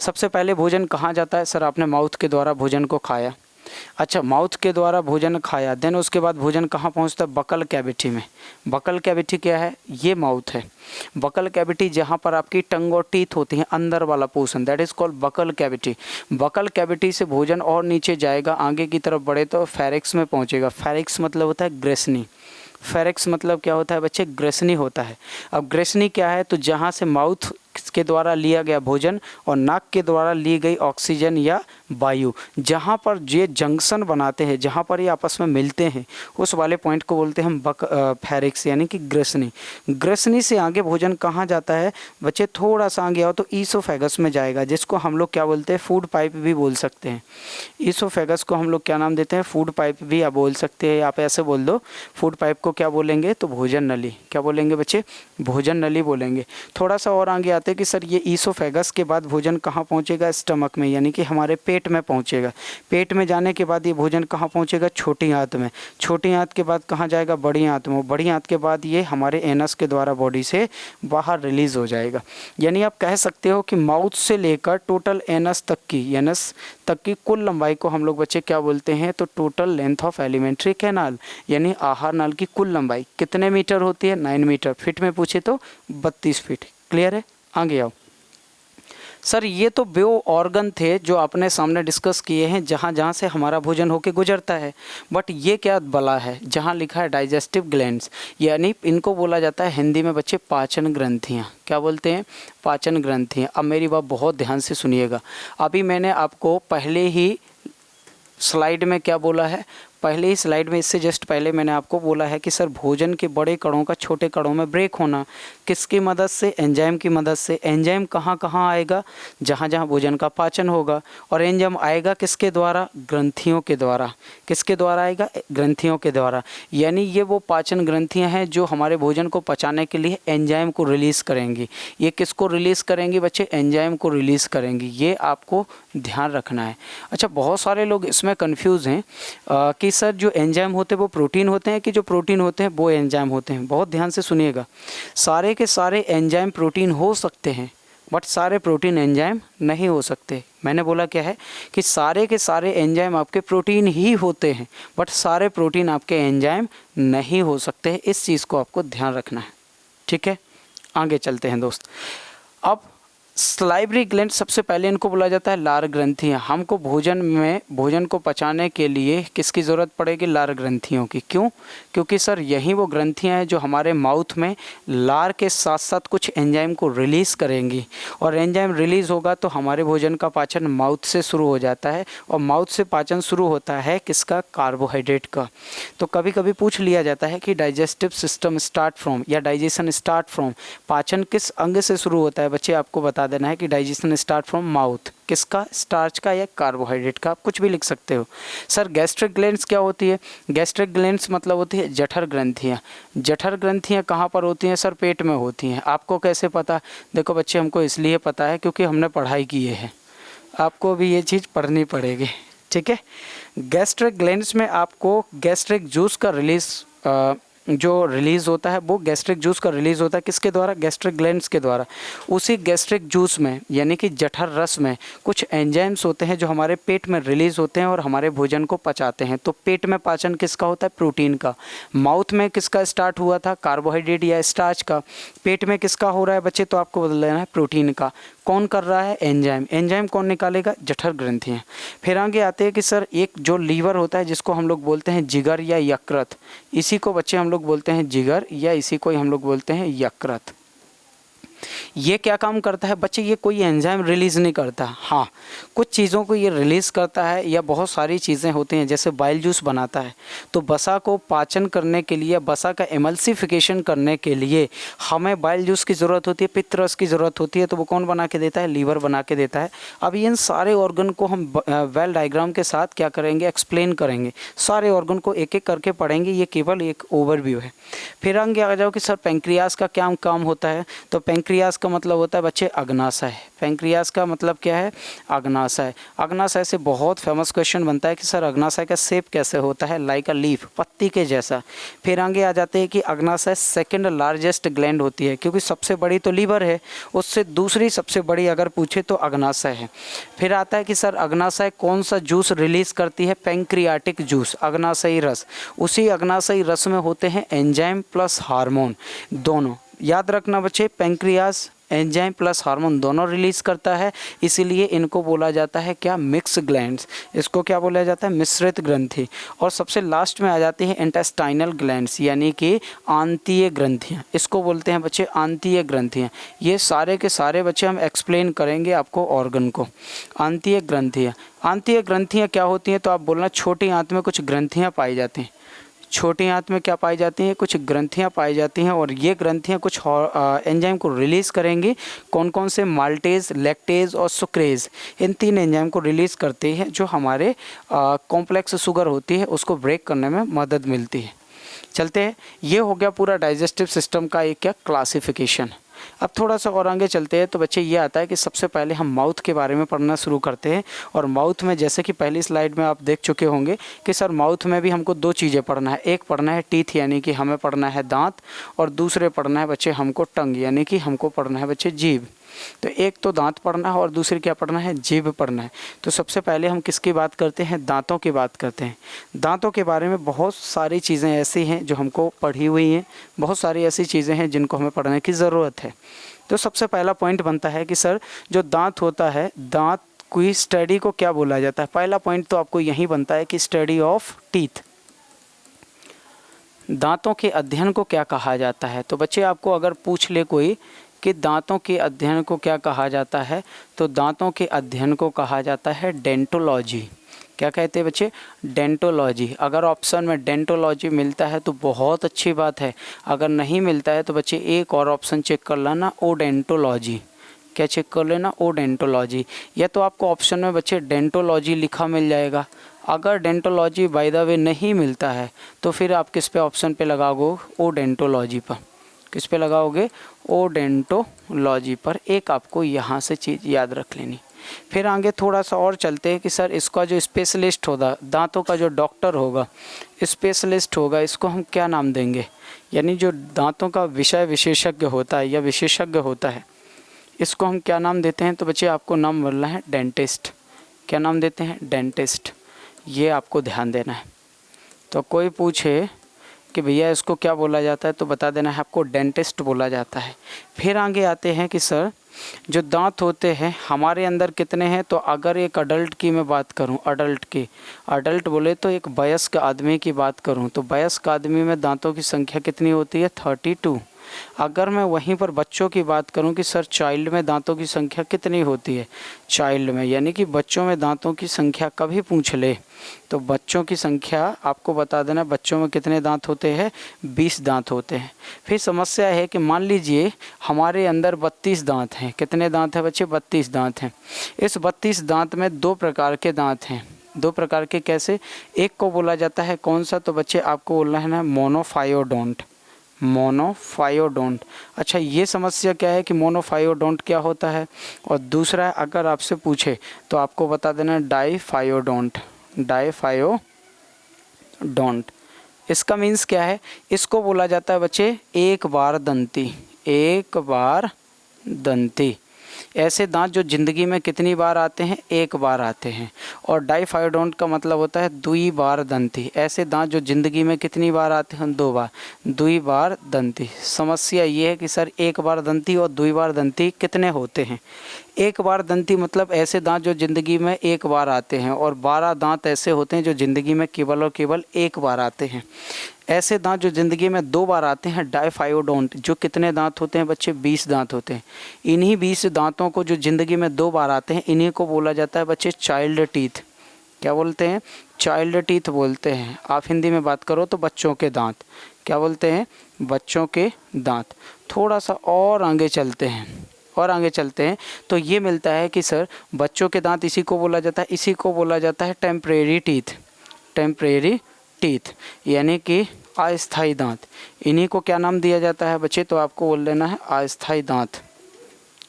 सबसे पहले भोजन कहाँ जाता है? सर आपने माउथ के द्वारा भोजन को खाया। अच्छा, माउथ के द्वारा भोजन खाया, देन उसके बाद भोजन कहाँ पहुँचता है? बकल कैविटी में। बकल कैविटी क्या है? ये माउथ है। बकल कैविटी जहाँ पर आपकी टंग और टीथ होती हैं, अंदर वाला portion, that is called buccal cavity. Buccal cavity से भोजन और नीचे जाएगा, आगे की तरफ बढ़े तो फेरिक्स में पहुँचेगा। फेरिक्स मतलब होता है ग्रेसनी। फेरिक्स मतलब क्या होता है बच्चे? ग्रेसनी होता है। अब ग्रेसनी क्या है? तो जहाँ से माउथ के द्वारा लिया गया भोजन और नाक के द्वारा ली गई ऑक्सीजन या वायु, जहाँ पर ये जंक्शन बनाते हैं, जहाँ पर ये आपस में मिलते हैं, उस वाले पॉइंट को बोलते हैं हम फेरिक्स यानी कि ग्रेसनी। ग्रेसनी से आगे भोजन कहाँ जाता है बच्चे? थोड़ा सा आगे आओ तो ईसोफेगस में जाएगा, जिसको हम लोग क्या बोलते हैं? फूड पाइप भी बोल सकते हैं। ईसोफेगस को हम लोग क्या नाम देते हैं? फूड पाइप भी आप बोल सकते हैं। आप ऐसे बोल दो, फूड पाइप को क्या बोलेंगे? तो भोजन नली। क्या बोलेंगे बच्चे? भोजन नली बोलेंगे। थोड़ा सा और आगे आते हैं कि सर ये ईसोफेगस के बाद भोजन कहाँ पहुँचेगा? स्टमक में, यानी कि हमारे पेट में पहुँचेगा। पेट में जाने के बाद ये भोजन कहाँ पहुँचेगा? छोटी आंत में। छोटी आंत के बाद कहाँ जाएगा? बड़ी आंत में। बड़ी आंत के बाद ये हमारे एनस के द्वारा बॉडी से बाहर रिलीज हो जाएगा। यानी आप कह सकते हो कि माउथ से लेकर टोटल एनस तक की कुल लंबाई को हम लोग बच्चे क्या बोलते हैं? तो total length of alimentary canal यानी आहार नाल की कुल लंबाई कितने मीटर होती है? 9 मीटर। फिट में पूछे तो 32 फीट। क्लियर है? आगे आओ। सर ये तो वो ऑर्गन थे जो आपने सामने डिस्कस किए हैं जहाँ जहाँ से हमारा भोजन होके गुजरता है, बट ये क्या बला है जहाँ लिखा है डाइजेस्टिव ग्लैंड्स, यानी इनको बोला जाता है हिंदी में बच्चे पाचन ग्रंथियाँ। क्या बोलते हैं? पाचन ग्रंथियाँ। अब मेरी बात बहुत ध्यान से सुनिएगा। अभी मैंने आपको पहले ही स्लाइड में क्या बोला है? पहले ही स्लाइड में, इससे जस्ट पहले मैंने आपको बोला है कि सर भोजन के बड़े कणों का छोटे कणों में ब्रेक होना किसकी मदद से? एंजाइम की मदद से। एंजाइम कहाँ कहाँ आएगा? जहाँ जहाँ भोजन का पाचन होगा। और एंजाइम आएगा किसके द्वारा? ग्रंथियों के द्वारा। किसके द्वारा आएगा? ग्रंथियों के द्वारा। यानी ये वो पाचन ग्रंथियाँ हैं जो हमारे भोजन को पचाने के लिए एंजाइम को रिलीज़ करेंगी। ये किसको रिलीज़ करेंगी बच्चे? एंजाइम को रिलीज़ करेंगी। ये आपको ध्यान रखना है। अच्छा, बहुत सारे लोग इसमें कन्फ्यूज़ हैं कि सर जो एंजाइम होते हैं वो प्रोटीन होते हैं कि जो प्रोटीन होते हैं वो एंजाइम होते हैं। बहुत ध्यान से सुनिएगा, सारे के सारे एंजाइम प्रोटीन हो सकते हैं, बट सारे प्रोटीन एंजाइम नहीं हो सकते। मैंने बोला क्या है कि सारे के सारे एंजाइम आपके प्रोटीन ही होते हैं, बट सारे प्रोटीन आपके एंजाइम नहीं हो सकते हैं। इस चीज़ को आपको ध्यान रखना है। ठीक है, आगे चलते हैं दोस्त। अब सलाइवरी ग्लैंड सबसे पहले इनको बोला जाता है लार ग्रंथियाँ। हमको भोजन को पचाने के लिए किसकी ज़रूरत पड़ेगी? लार ग्रंथियों की। क्यों? क्योंकि सर यही वो ग्रंथियाँ हैं जो हमारे माउथ में लार के साथ साथ कुछ एंजाइम को रिलीज़ करेंगी, और एंजाइम रिलीज़ होगा तो हमारे भोजन का पाचन माउथ से शुरू हो जाता है, और माउथ से पाचन शुरू होता है किसका? कार्बोहाइड्रेट का। तो कभी कभी पूछ लिया जाता है कि डाइजेस्टिव सिस्टम स्टार्ट फ्रॉम, या डाइजेशन स्टार्ट फ्रॉम, पाचन किस अंग से शुरू होता है? बच्चे आपको बता देना है कि डाइजेशन स्टार्ट फ्रॉम माउथ। किसका? स्टार्च का या कार्बोहाइड्रेट का, आप कुछ भी लिख सकते हो। सर गैस्ट्रिक ग्लैंड्स क्या होती है? गैस्ट्रिक ग्लैंड्स मतलब होती है जठर ग्रंथियाँ। जठर ग्रंथियाँ कहाँ पर होती हैं? सर पेट में होती हैं। आपको कैसे पता? देखो बच्चे, हमको इसलिए पता है क्योंकि हमने पढ़ाई की है, आपको भी ये चीज़ पढ़नी पड़ेगी, ठीक है। गैस्ट्रिक ग्लैंड्स में आपको गैस्ट्रिक जूस का जो रिलीज़ होता है, वो गैस्ट्रिक जूस का रिलीज़ होता है किसके द्वारा? गैस्ट्रिक ग्लैंड्स के द्वारा। उसी गैस्ट्रिक जूस में यानी कि जठर रस में कुछ एंजाइम्स होते हैं जो हमारे पेट में रिलीज़ होते हैं और हमारे भोजन को पचाते हैं। तो पेट में पाचन किसका होता है? प्रोटीन का। माउथ में किसका स्टार्ट हुआ था? कार्बोहाइड्रेट या स्टार्च का। पेट में किसका हो रहा है बच्चे? तो आपको बदल लेना है प्रोटीन का। कौन कर रहा है? एंजाइम। एंजाइम कौन निकालेगा? जठर ग्रंथियाँ। फिर आगे आते हैं कि सर एक जो लीवर होता है जिसको हम लोग बोलते हैं जिगर या यकृत, इसी को बच्चे हम लोग बोलते हैं जिगर, या इसी को ही हम लोग बोलते हैं यकृत। ये क्या काम करता है बच्चे? ये कोई एंजाइम रिलीज़ नहीं करता। हाँ, कुछ चीज़ों को ये रिलीज़ करता है, या बहुत सारी चीज़ें होती हैं जैसे बाइल जूस बनाता है। तो बसा को पाचन करने के लिए, बसा का एमल्सिफिकेशन करने के लिए हमें बाइल जूस की ज़रूरत होती है, पित्त रस की ज़रूरत होती है। तो वो कौन बना के देता है? लीवर बना के देता है। अब इन सारे ऑर्गन को हम वेल डायग्राम के साथ क्या करेंगे? एक्सप्लेन करेंगे। सारे ऑर्गन को एक एक करके पढ़ेंगे, ये केवल एक ओवरव्यू है। फिर आगे आ जाओ कि सर पेंक्रियास का क्या काम होता है? तो पेंक्रियास का मतलब होता है बच्चे अग्नाशय। पेंक्रियास का मतलब क्या है? अग्नाशय। अग्नाशय से बहुत फेमस क्वेश्चन बनता है कि सर अग्नाशय का शेप कैसे होता है? लाइक अ लीफ, पत्ती के जैसा। फिर आगे आ जाते हैं कि अग्नाशय सेकंड लार्जेस्ट ग्लैंड होती है, क्योंकि सबसे बड़ी तो लीवर है, उससे दूसरी सबसे बड़ी अगर पूछे तो अग्नाशय है। फिर आता है कि सर अग्नाशय कौन सा जूस रिलीज करती है? पेंक्रियाटिक जूस, अग्नाशयी रस। उसी अग्नाशयी रस में होते हैं एंजाइम प्लस हार्मोन दोनों। याद रखना बच्चे, पेंक्रियास एंजाइम प्लस हार्मोन दोनों रिलीज़ करता है, इसीलिए इनको बोला जाता है क्या? Mix glands. इसको क्या बोला जाता है? मिश्रित ग्रंथि। और सबसे लास्ट में आ जाती है इंटेस्टाइनल ग्लैंड्स, यानी कि आंतीय ग्रंथियाँ। इसको बोलते हैं बच्चे आंतीय ग्रंथियाँ। ये सारे के सारे बच्चे हम एक्सप्लेन करेंगे आपको ऑर्गन को। आंतीय ग्रंथियाँ, आंतीय ग्रंथियाँ क्या होती हैं? तो आप बोलना छोटी आंत में कुछ ग्रंथियाँ पाई जाती हैं। छोटी आंत में क्या पाई जाती हैं? कुछ ग्रंथियां पाई जाती हैं, और ये ग्रंथियां कुछ एंजाइम को रिलीज़ करेंगी। कौन कौन से? माल्टेज, लैक्टेज और सुक्रेज। इन 3 एंजाइम को रिलीज़ करते हैं जो हमारे कॉम्प्लेक्स शुगर होती है उसको ब्रेक करने में मदद मिलती है। चलते हैं, ये हो गया पूरा डाइजेस्टिव सिस्टम का एक क्या क्लासिफिकेशन। अब थोड़ा सा और आगे चलते हैं तो बच्चे ये आता है कि सबसे पहले हम माउथ के बारे में पढ़ना शुरू करते हैं। और माउथ में जैसे कि पहली स्लाइड में आप देख चुके होंगे कि सर माउथ में भी हमको 2 चीज़ें पढ़ना है। एक पढ़ना है टीथ, यानी कि हमें पढ़ना है दांत, और दूसरे पढ़ना है बच्चे हमको टंग, यानी कि हमको पढ़ना है बच्चे जीभ। तो एक तो दांत पढ़ना है और दूसरी क्या पढ़ना है? जीभ पढ़ना है। तो सबसे पहले हम किसकी बात करते हैं? दांतों की बात करते हैं। दांतों के बारे में बहुत सारी चीज़ें ऐसी हैं जो हमको पढ़ी हुई हैं, बहुत सारी ऐसी चीज़ें हैं जिनको हमें पढ़ने की ज़रूरत है। तो सबसे पहला पॉइंट बनता है कि सर जो दांत होता है, दांत की स्टडी को क्या बोला जाता है? पहला पॉइंट तो आपको यही बनता है कि स्टडी ऑफ टीथ। दांतों के अध्ययन को क्या कहा जाता है? तो बच्चे आपको अगर पूछ ले कोई कि दांतों के अध्ययन को क्या कहा जाता है, तो दांतों के अध्ययन को कहा जाता है डेंटोलॉजी। क्या कहते हैं बच्चे? डेंटोलॉजी। अगर ऑप्शन में डेंटोलॉजी मिलता है तो बहुत अच्छी बात है, अगर नहीं मिलता है तो बच्चे एक और ऑप्शन चेक कर लेना, ओडेंटोलॉजी। क्या चेक कर लेना? ओडेंटोलॉजी। या तो आपको ऑप्शन में बच्चे डेंटोलॉजी लिखा मिल जाएगा। अगर डेंटोलॉजी बाय द वे नहीं मिलता है तो फिर आप किस पे ऑप्शन पे लगाओगे? ओडेंटोलॉजी पर। किस पे लगाओगे? ओडेंटोलॉजी पर। एक आपको यहाँ से चीज़ याद रख लेनी। फिर आगे थोड़ा सा और चलते हैं कि सर इसका जो स्पेशलिस्ट होगा, दांतों का जो डॉक्टर होगा, स्पेशलिस्ट होगा, इसको हम क्या नाम देंगे? यानी जो दांतों का विषय विशेषज्ञ होता है या विशेषज्ञ होता है, इसको हम क्या नाम देते हैं? तो बच्चे आपको नाम बोलना है डेंटिस्ट। क्या नाम देते हैं? डेंटिस्ट। ये आपको ध्यान देना है। तो कोई पूछे कि भैया इसको क्या बोला जाता है, तो बता देना है आपको डेंटिस्ट बोला जाता है। फिर आगे आते हैं कि सर जो दांत होते हैं हमारे अंदर कितने हैं, तो अगर एक अडल्ट की मैं बात करूं, अडल्ट बोले तो एक वयस्क आदमी की बात करूं, तो वयस्क आदमी में दांतों की संख्या कितनी होती है, 32। अगर मैं वहीं पर बच्चों की बात करूं कि सर चाइल्ड में दांतों की संख्या कितनी होती है, चाइल्ड में यानी कि बच्चों में दांतों की संख्या कभी पूछ ले तो बच्चों की संख्या आपको बता देना, बच्चों में कितने दांत होते हैं, 20 दांत होते हैं। फिर समस्या है कि मान लीजिए हमारे अंदर 32 दांत हैं। कितने दांत हैं बच्चे, 32 दांत हैं। इस 32 दांत में 2 प्रकार के दांत हैं। 2 प्रकार के कैसे, एक को बोला जाता है कौन सा, तो बच्चे आपको बोलना है ना मोनोफायोडोंट, मोनोफायोडोंट। अच्छा ये समस्या क्या है कि मोनोफायोडोंट क्या होता है, और दूसरा अगर आपसे पूछे तो आपको बता देना डाईफायोडोंट, डाईफायोडोंट। इसका मीन्स क्या है, इसको बोला जाता है बच्चे एक बार दंती, एक बार दंती। ऐसे दांत जो ज़िंदगी में कितनी बार आते हैं, एक बार आते हैं। और डाईफायोडोंट का मतलब होता है दुई बार दंती। ऐसे दांत जो ज़िंदगी में कितनी बार आते हैं, 2 बार, दुई बार दंती। समस्या ये है कि सर एक बार दंती और दुई बार दंती कितने होते हैं। एक बार दंती मतलब ऐसे दांत जो ज़िंदगी में एक बार आते हैं, और 12 दांत ऐसे होते हैं जो ज़िंदगी में केवल और केवल एक बार आते हैं। ऐसे दांत जो ज़िंदगी में 2 बार आते हैं डाईफायोडोंट, जो कितने दांत होते हैं बच्चे, 20 दांत होते हैं। इन्हीं 20 दांतों को जो ज़िंदगी में 2 बार आते हैं, इन्हीं को बोला जाता है बच्चे चाइल्ड टीथ। क्या बोलते हैं, चाइल्ड टीथ बोलते हैं। आप हिंदी में बात करो तो बच्चों के दांत, क्या बोलते हैं, बच्चों के दांत। थोड़ा सा और आगे चलते हैं, तो ये मिलता है कि सर बच्चों के दांत इसी को बोला जाता है, इसी को बोला जाता है टेम्परेरी टीथ, टेम्परेरी टीथ यानी कि अस्थाई दांत। इन्हीं को क्या नाम दिया जाता है बच्चे, तो आपको बोल लेना है अस्थाई दांत,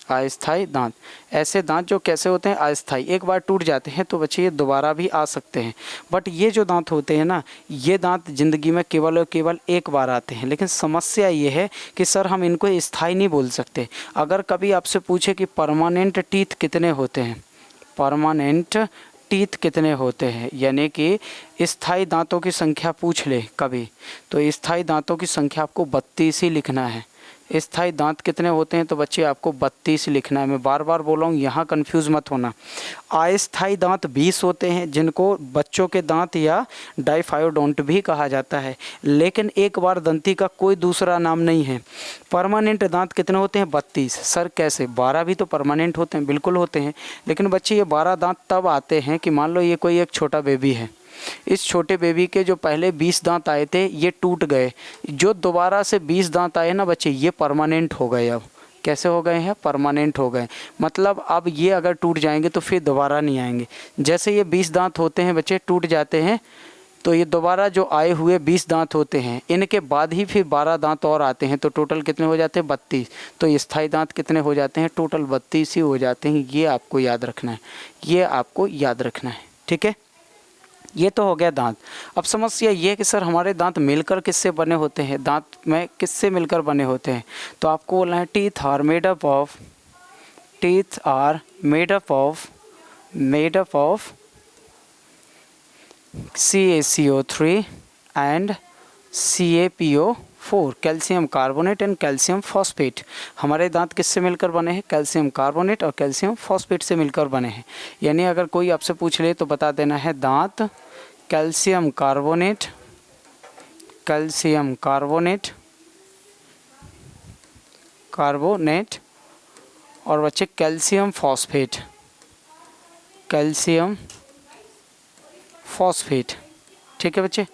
अस्थाई दांत। ऐसे दांत जो कैसे होते हैं, अस्थाई, एक बार टूट जाते हैं तो बच्चे ये दोबारा भी आ सकते हैं। बट ये जो दांत होते हैं ना, ये दांत ज़िंदगी में केवल और केवल एक बार आते हैं। लेकिन समस्या ये है कि सर हम इनको स्थाई नहीं बोल सकते। अगर कभी आपसे पूछे कि परमानेंट टीथ कितने होते हैं, परमानेंट टीथ कितने होते हैं, यानी कि स्थायी दांतों की संख्या पूछ ले कभी, तो स्थायी दांतों की संख्या आपको 32 ही लिखना है। स्थायी दांत कितने होते हैं, तो बच्चे आपको 32 लिखना है। मैं बार बार बोल रहा हूँ, यहाँ कंफ्यूज मत होना। अस्थायी दांत 20 होते हैं, जिनको बच्चों के दांत या डाईफायोडोंट भी कहा जाता है, लेकिन एक बार दंती का कोई दूसरा नाम नहीं है। परमानेंट दांत कितने होते हैं, 32। सर कैसे, 12 भी तो परमानेंट होते हैं, बिल्कुल होते हैं। लेकिन बच्चे ये 12 दांत तब आते हैं कि मान लो ये कोई एक छोटा बेबी है, इस छोटे बेबी के जो पहले 20 दांत आए थे ये टूट गए, जो दोबारा से 20 दांत आए ना बच्चे, ये परमानेंट हो गए। अब कैसे हो गए हैं, परमानेंट हो गए। मतलब अब ये अगर टूट जाएंगे तो फिर दोबारा नहीं आएंगे। जैसे ये 20 दांत होते हैं बच्चे, टूट जाते हैं, तो ये दोबारा जो आए हुए 20 दांत होते हैं, इनके बाद ही फिर 12 दांत और आते हैं, तो टोटल कितने हो जाते हैं, 32। तो ये स्थायी दांत कितने हो जाते हैं, टोटल 32 ही हो जाते हैं। ये आपको याद रखना है, ये आपको याद रखना है, ठीक है। ये तो हो गया दांत। अब समस्या ये है कि सर हमारे दांत मिलकर किससे बने होते हैं, दांत में किससे मिलकर बने होते हैं, तो आपको बोलना है teeth are made up of, teeth are made up of CaCO3 and CaPO4, calcium carbonate and calcium phosphate. हमारे दांत किससे मिलकर बने हैं, कैल्शियम कार्बोनेट और कैल्शियम फॉस्फेट से मिलकर बने हैं। यानी अगर कोई आपसे पूछ ले तो बता देना है दांत calcium carbonate, calcium carbonate, carbonate और बच्चे कैल्शियम फॉस्फेट, कैल्शियम फॉस्फेट, ठीक है बच्चे,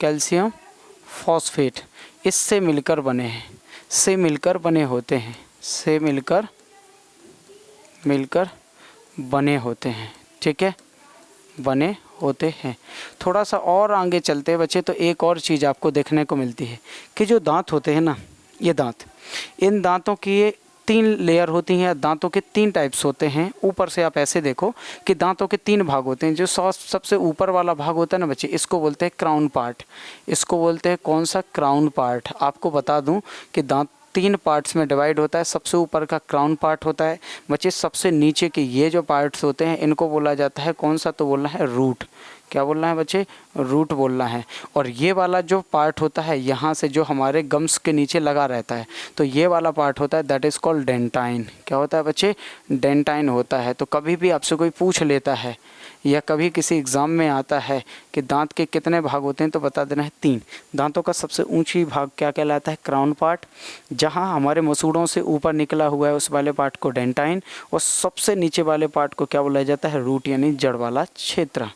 कैल्शियम फॉस्फेट इससे मिलकर बने हैं, से मिलकर बने होते हैं, से मिलकर बने होते हैं, ठीक है, बने होते हैं। थोड़ा सा और आगे चलते हैं बच्चे, तो एक और चीज़ आपको देखने को मिलती है कि जो दांत होते हैं ना, ये दांत, इन दांतों की 3 लेयर होती हैं। दांतों के 3 टाइप्स होते हैं। ऊपर से आप ऐसे देखो कि दांतों के 3 भाग होते हैं। जो सबसे ऊपर वाला भाग होता है ना बच्चे, इसको बोलते हैं क्राउन पार्ट, इसको बोलते हैं कौन सा, क्राउन पार्ट। आपको बता दूं कि दांत 3 पार्ट्स में डिवाइड होता है। सबसे ऊपर का क्राउन पार्ट होता है बच्चे, सबसे नीचे के ये जो पार्ट्स होते हैं इनको बोला जाता है कौन सा, तो बोलना है रूट। क्या बोलना है बच्चे, रूट बोलना है। और ये वाला जो पार्ट होता है यहाँ से जो हमारे गम्स के नीचे लगा रहता है, तो ये वाला पार्ट होता है दैट इज़ कॉल्ड डेंटाइन। क्या होता है बच्चे, डेंटाइन होता है। तो कभी भी आपसे कोई पूछ लेता है या कभी किसी एग्ज़ाम में आता है कि दांत के कितने भाग होते हैं, तो बता देना है 3। दांतों का सबसे ऊंची भाग क्या कहलाता है, क्राउन पार्ट, जहां हमारे मसूड़ों से ऊपर निकला हुआ है उस वाले पार्ट को डेंटाइन, और सबसे नीचे वाले पार्ट को क्या बोला जाता है, रूट यानी जड़ वाला क्षेत्र।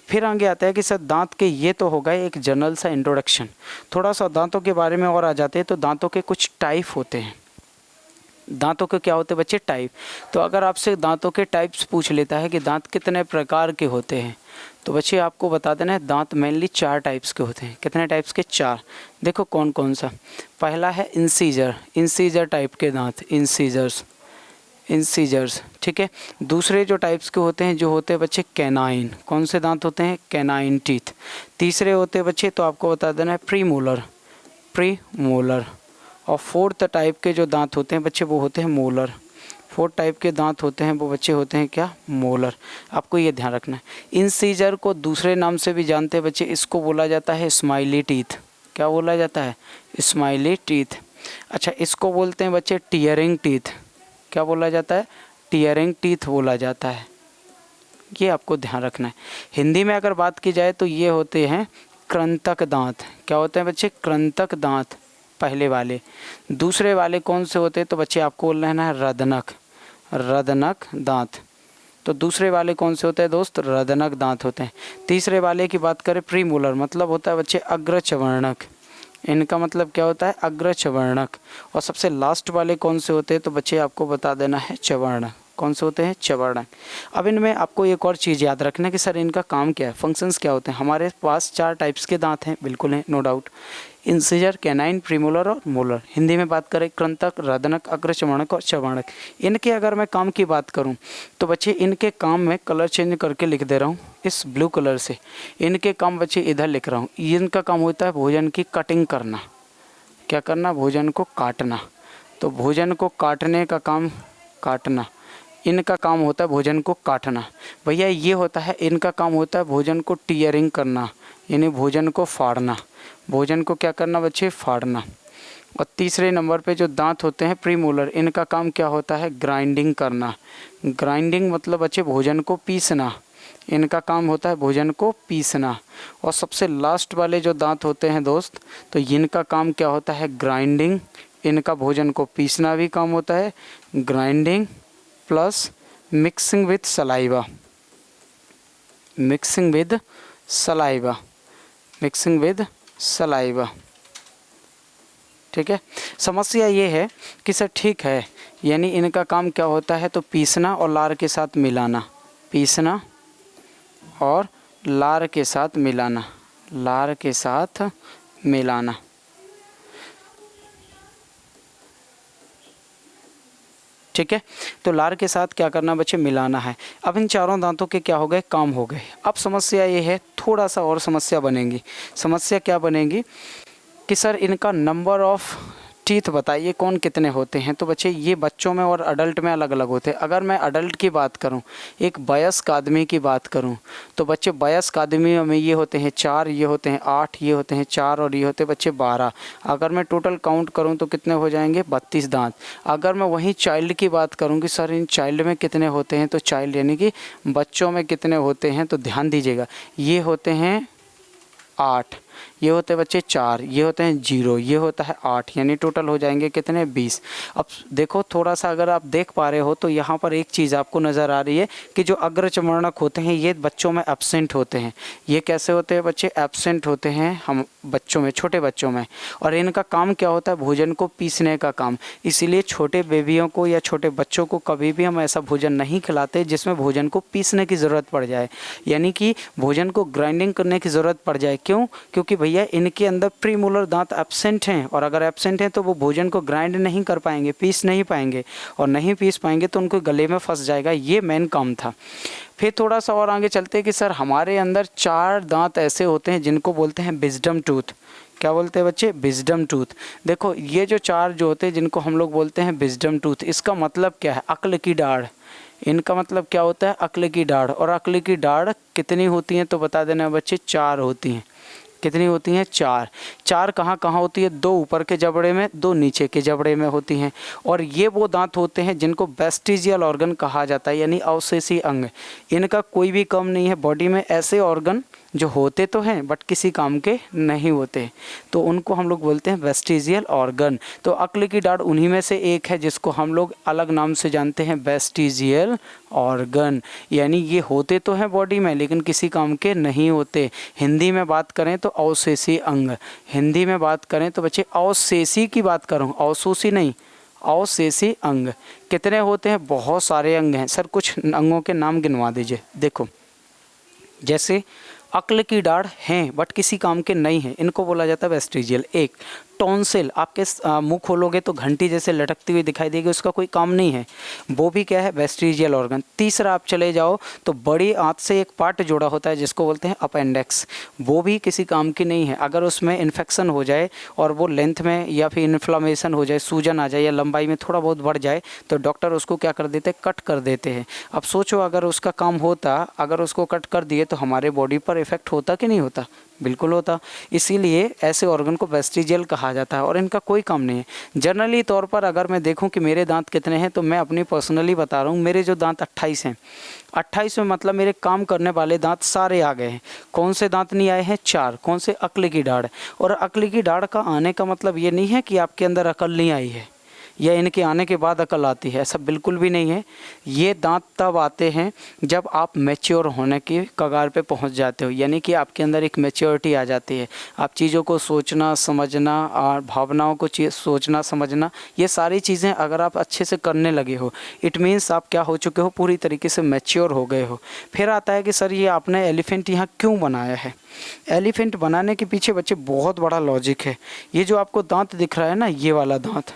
फिर आगे आता है कि सर दांत के, ये तो होगा एक जनरल सा इंट्रोडक्शन। थोड़ा सा दांतों के बारे में और आ जाते हैं। तो दांतों के कुछ टाइप होते हैं। दांतों के क्या होते हैं बच्चे, टाइप। तो अगर आपसे दांतों के टाइप्स पूछ लेता है कि दांत कितने प्रकार के होते हैं, तो बच्चे आपको बता देना है दांत मेनली 4 टाइप्स के होते हैं। कितने टाइप्स के, 4। देखो कौन कौन सा। पहला है इंसीजर, इंसीजर टाइप के दांत, इंसीजर्स, इंसीजर्स, ठीक है। दूसरे जो टाइप्स के होते हैं, जो होते हैं बच्चे कैनाइन, कौन से दांत होते हैं, कैनाइन टीथ। तीसरे होते हैं बच्चे, तो आपको बता देना है प्रीमोलर, प्रीमोलर। और फोर्थ टाइप के जो दांत होते हैं बच्चे, वो होते हैं मोलर। फोर्थ टाइप के दांत होते हैं वो बच्चे होते हैं क्या, मोलर। आपको ये ध्यान रखना है। इंसीजर को दूसरे नाम से भी जानते हैं बच्चे, इसको बोला जाता है स्माइली टीथ। क्या बोला जाता है, स्माइली टीथ। अच्छा, इसको बोलते हैं बच्चे टीयरिंग टीथ। क्या बोला जाता है, टीयरिंग टीथ बोला जाता है। ये आपको ध्यान रखना है। हिंदी में अगर बात की जाए तो ये होते हैं कृंतक दांत। क्या होते हैं बच्चे, कृंतक दांत पहले वाले। दूसरे वाले कौन से होते हैं, तो बच्चे आपको बोलना है ना रदनक, रदनक दांत। तो दूसरे वाले कौन से होते हैं दोस्त, रदनक दांत होते हैं। तीसरे वाले की बात करें प्रीमोलर, मतलब होता है बच्चे अग्रचवर्णक। इनका मतलब क्या होता है, अग्रचवर्णक। और सबसे लास्ट वाले कौन से होते हैं, तो बच्चे आपको बता देना है चवर्णक। कौन से होते हैं, चवर्णक। अब इनमें आपको एक और चीज़ याद रखना है कि सर इनका काम क्या है, फंक्शंस क्या होते हैं। हमारे पास 4 टाइप्स के दांत हैं, बिल्कुल हैं, no doubt. Incisor, canine, premolar और मोलर। हिंदी में बात करें कृंतक, रदनक, अग्रचवर्णक और चवर्णक। इनके अगर मैं काम की बात करूं तो बच्चे इनके काम में कलर चेंज करके लिख दे रहा हूं इस ब्लू कलर से। इनके काम बच्चे इधर लिख रहा हूं। इनका काम होता है भोजन की कटिंग करना। क्या करना, भोजन को काटना। तो भोजन को काटने का काम, काटना। इनका काम होता है भोजन को काटना। भैया ये होता है, इनका काम होता है भोजन को टीयरिंग करना, यानी भोजन को फाड़ना। भोजन को क्या करना बच्चे, फाड़ना। और तीसरे नंबर पे जो दांत होते हैं प्रीमोलर, इनका काम क्या होता है, ग्राइंडिंग करना। ग्राइंडिंग मतलब बच्चे भोजन को पीसना। इनका काम होता है भोजन को पीसना। और सबसे लास्ट वाले जो दांत होते हैं दोस्त, तो इनका काम क्या होता है, ग्राइंडिंग। इनका भोजन को पीसना भी काम होता है, grinding plus mixing with saliva, mixing with saliva, mixing with saliva. ठीक है। समस्या ये है कि सर ठीक है, यानी इनका काम क्या होता है, तो पीसना और लार के साथ मिलाना, पीसना और लार के साथ मिलाना, लार के साथ मिलाना। ठीक है। तो लार के साथ क्या करना बच्चे, मिलाना है। अब इन चारों दांतों के क्या हो गए, काम हो गए। अब समस्या ये है, थोड़ा सा और समस्या बनेगी। समस्या क्या बनेगी कि सर इनका नंबर ऑफ टीथ बताइए कौन कितने होते हैं। तो बच्चे ये बच्चों में और अडल्ट में अलग अलग होते हैं। अगर मैं अडल्ट की बात करूं, एक वयस्क आदमी की बात करूं, तो बच्चे वयस्क आदमी में ये होते हैं 4, ये होते हैं 8, ये होते हैं 4 और ये होते हैं बच्चे 12। अगर मैं टोटल काउंट करूं तो कितने हो जाएंगे, 32 दांत। अगर मैं वहीं चाइल्ड की बात करूं कि सर इन चाइल्ड में कितने होते हैं, तो चाइल्ड यानी कि बच्चों में कितने होते हैं, तो ध्यान दीजिएगा, ये होते हैं 8, ये होते हैं बच्चे 4, ये होते हैं 0, ये होता है 8, यानी टोटल हो जाएंगे कितने, 20। अब देखो थोड़ा सा अगर आप देख पा रहे हो तो यहाँ पर एक चीज़ आपको नज़र आ रही है कि जो अग्रचवर्णक होते हैं ये बच्चों में एब्सेंट होते हैं। ये कैसे होते हैं बच्चे, एब्सेंट होते हैं हम बच्चों में, छोटे बच्चों में। और इनका काम क्या होता है, भोजन को पीसने का काम। इसीलिए छोटे बेबियों को या छोटे बच्चों को कभी भी हम ऐसा भोजन नहीं खिलाते जिसमें भोजन को पीसने की ज़रूरत पड़ जाए, यानी कि भोजन को ग्राइंडिंग करने की ज़रूरत पड़ जाए। क्यों, क्योंकि भैया इनके अंदर प्रीमोलर दांत एब्सेंट हैं, और अगर एब्सेंट हैं तो वो भोजन को ग्राइंड नहीं कर पाएंगे, पीस नहीं पाएंगे, और नहीं पीस पाएंगे तो उनको गले में फंस जाएगा। ये मेन काम था। फिर थोड़ा सा और आगे चलते हैं कि सर हमारे अंदर 4 दांत ऐसे होते हैं जिनको बोलते हैं विजडम टूथ। क्या बोलते हैं बच्चे, विजडम टूथ। देखो ये जो 4 जो होते हैं जिनको हम लोग बोलते हैं विजडम टूथ, इसका मतलब क्या है, अक्ल की दाढ़। इनका मतलब क्या होता है, अक्ल की दाढ़। और अक्ल की दाढ़ कितनी होती हैं तो बता देना बच्चे, 4 होती हैं। कितनी होती हैं, 4। 4 कहाँ कहाँ होती है, 2 ऊपर के जबड़े में, 2 नीचे के जबड़े में होती हैं। और ये वो दांत होते हैं जिनको वेस्टिजियल ऑर्गन कहा जाता है, यानी अवशेषी अंग। इनका कोई भी काम नहीं है बॉडी में। ऐसे ऑर्गन जो होते तो हैं बट किसी काम के नहीं होते, तो उनको हम लोग बोलते हैं वेस्टिजियल ऑर्गन। तो अक्ल की दाढ़ उन्हीं में से एक है जिसको हम लोग अलग नाम से जानते हैं, वेस्टिजियल ऑर्गन। यानी ये होते तो हैं बॉडी में लेकिन किसी काम के नहीं होते। हिंदी में बात करें तो अवशेषी अंग। हिंदी में बात करें तो बच्चे अवशेषी की बात कर रहा हूँ, अवशोषी नहीं, अवशेषी अंग। कितने होते हैं, बहुत सारे अंग हैं। सर कुछ अंगों के नाम गिनवा दीजिए। देखो, जैसे अक्ल की दाढ़ हैं बट किसी काम के नहीं हैं, इनको बोला जाता है वेस्टिजियल। एक टॉन्सिल, आपके मुंह खोलोगे तो घंटी जैसे लटकती हुई दिखाई देगी, उसका कोई काम नहीं है, वो भी क्या है, वेस्टिजियल ऑर्गन। तीसरा आप चले जाओ तो बड़ी आंत से एक पार्ट जुड़ा होता है जिसको बोलते हैं अपेंडिक्स, वो भी किसी काम की नहीं है। अगर उसमें इन्फेक्शन हो जाए और वो लेंथ में या फिर इन्फ्लामेशन हो जाए, सूजन आ जाए या लंबाई में थोड़ा बहुत बढ़ जाए तो डॉक्टर उसको क्या कर देते हैं, कट कर देते हैं। अब सोचो अगर उसका काम होता, अगर उसको कट कर दिए तो हमारे बॉडी पर इफेक्ट होता कि नहीं होता, बिल्कुल होता। इसीलिए ऐसे ऑर्गन को वेस्टिजियल कहा जाता है और इनका कोई काम नहीं है। जनरली तौर पर अगर मैं देखूं कि मेरे दांत कितने हैं तो मैं अपनी पर्सनली बता रहा हूं, मेरे जो दांत 28 हैं, 28 में मतलब मेरे काम करने वाले दांत सारे आ गए हैं। कौन से दांत नहीं आए हैं, 4। कौन से, अक्ल की दाढ़। और अक्ल की दाढ़ का आने का मतलब ये नहीं है कि आपके अंदर अकल नहीं आई है या इनके आने के बाद अकल आती है, ऐसा बिल्कुल भी नहीं है। ये दांत तब आते हैं जब आप मैच्योर होने की कगार पे पहुंच जाते हो, यानी कि आपके अंदर एक मैच्योरिटी आ जाती है। आप चीज़ों को सोचना समझना और भावनाओं को सोचना समझना, ये सारी चीज़ें अगर आप अच्छे से करने लगे हो, इट मीन्स आप क्या हो चुके हो, पूरी तरीके से मैच्योर हो गए हो। फिर आता है कि सर ये आपने एलिफेंट यहाँ क्यों बनाया है। एलिफेंट बनाने के पीछे बच्चे बहुत बड़ा लॉजिक है। ये जो आपको दांत दिख रहा है ना, ये वाला दांत,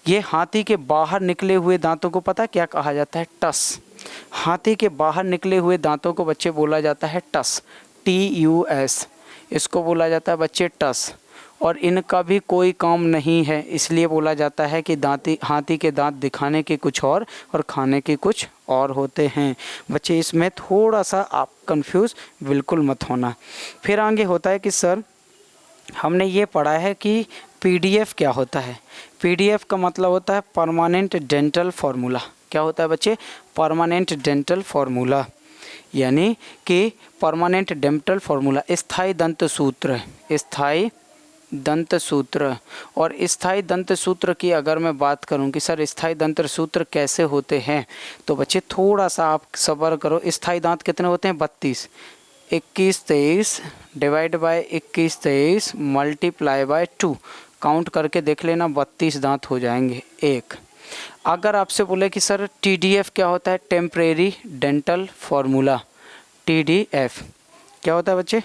ये हाथी के बाहर निकले हुए दांतों को पता क्या कहा जाता है, टस। हाथी के बाहर निकले हुए दांतों को बच्चे बोला जाता है टस, TUS, इसको बोला जाता है बच्चे टस। और इनका भी कोई काम नहीं है, इसलिए बोला जाता है कि हाथी के दांत दिखाने के कुछ और खाने के कुछ और होते हैं। बच्चे इसमें थोड़ा सा आप कंफ्यूज बिल्कुल मत होना। फिर आगे होता है कि सर हमने ये पढ़ा है कि PDF क्या होता है। PDF का मतलब होता है परमानेंट डेंटल फार्मूला। क्या होता है बच्चे, परमानेंट डेंटल फार्मूला, यानी कि परमानेंट डेंटल फार्मूला, स्थायी दंत सूत्र, स्थायी दंत सूत्र। और स्थायी दंत सूत्र की अगर मैं बात करूं कि सर स्थायी दंत सूत्र कैसे होते हैं, तो बच्चे थोड़ा सा आप सब्र करो। स्थायी दांत कितने होते हैं, 32। 21 23 divide by 21 23 multiply by 2, count करके देख लेना, 32 दांत हो जाएंगे। एक अगर आपसे बोले कि सर TDF क्या होता है, टेम्परेरी डेंटल फार्मूला, TDF क्या होता है बच्चे,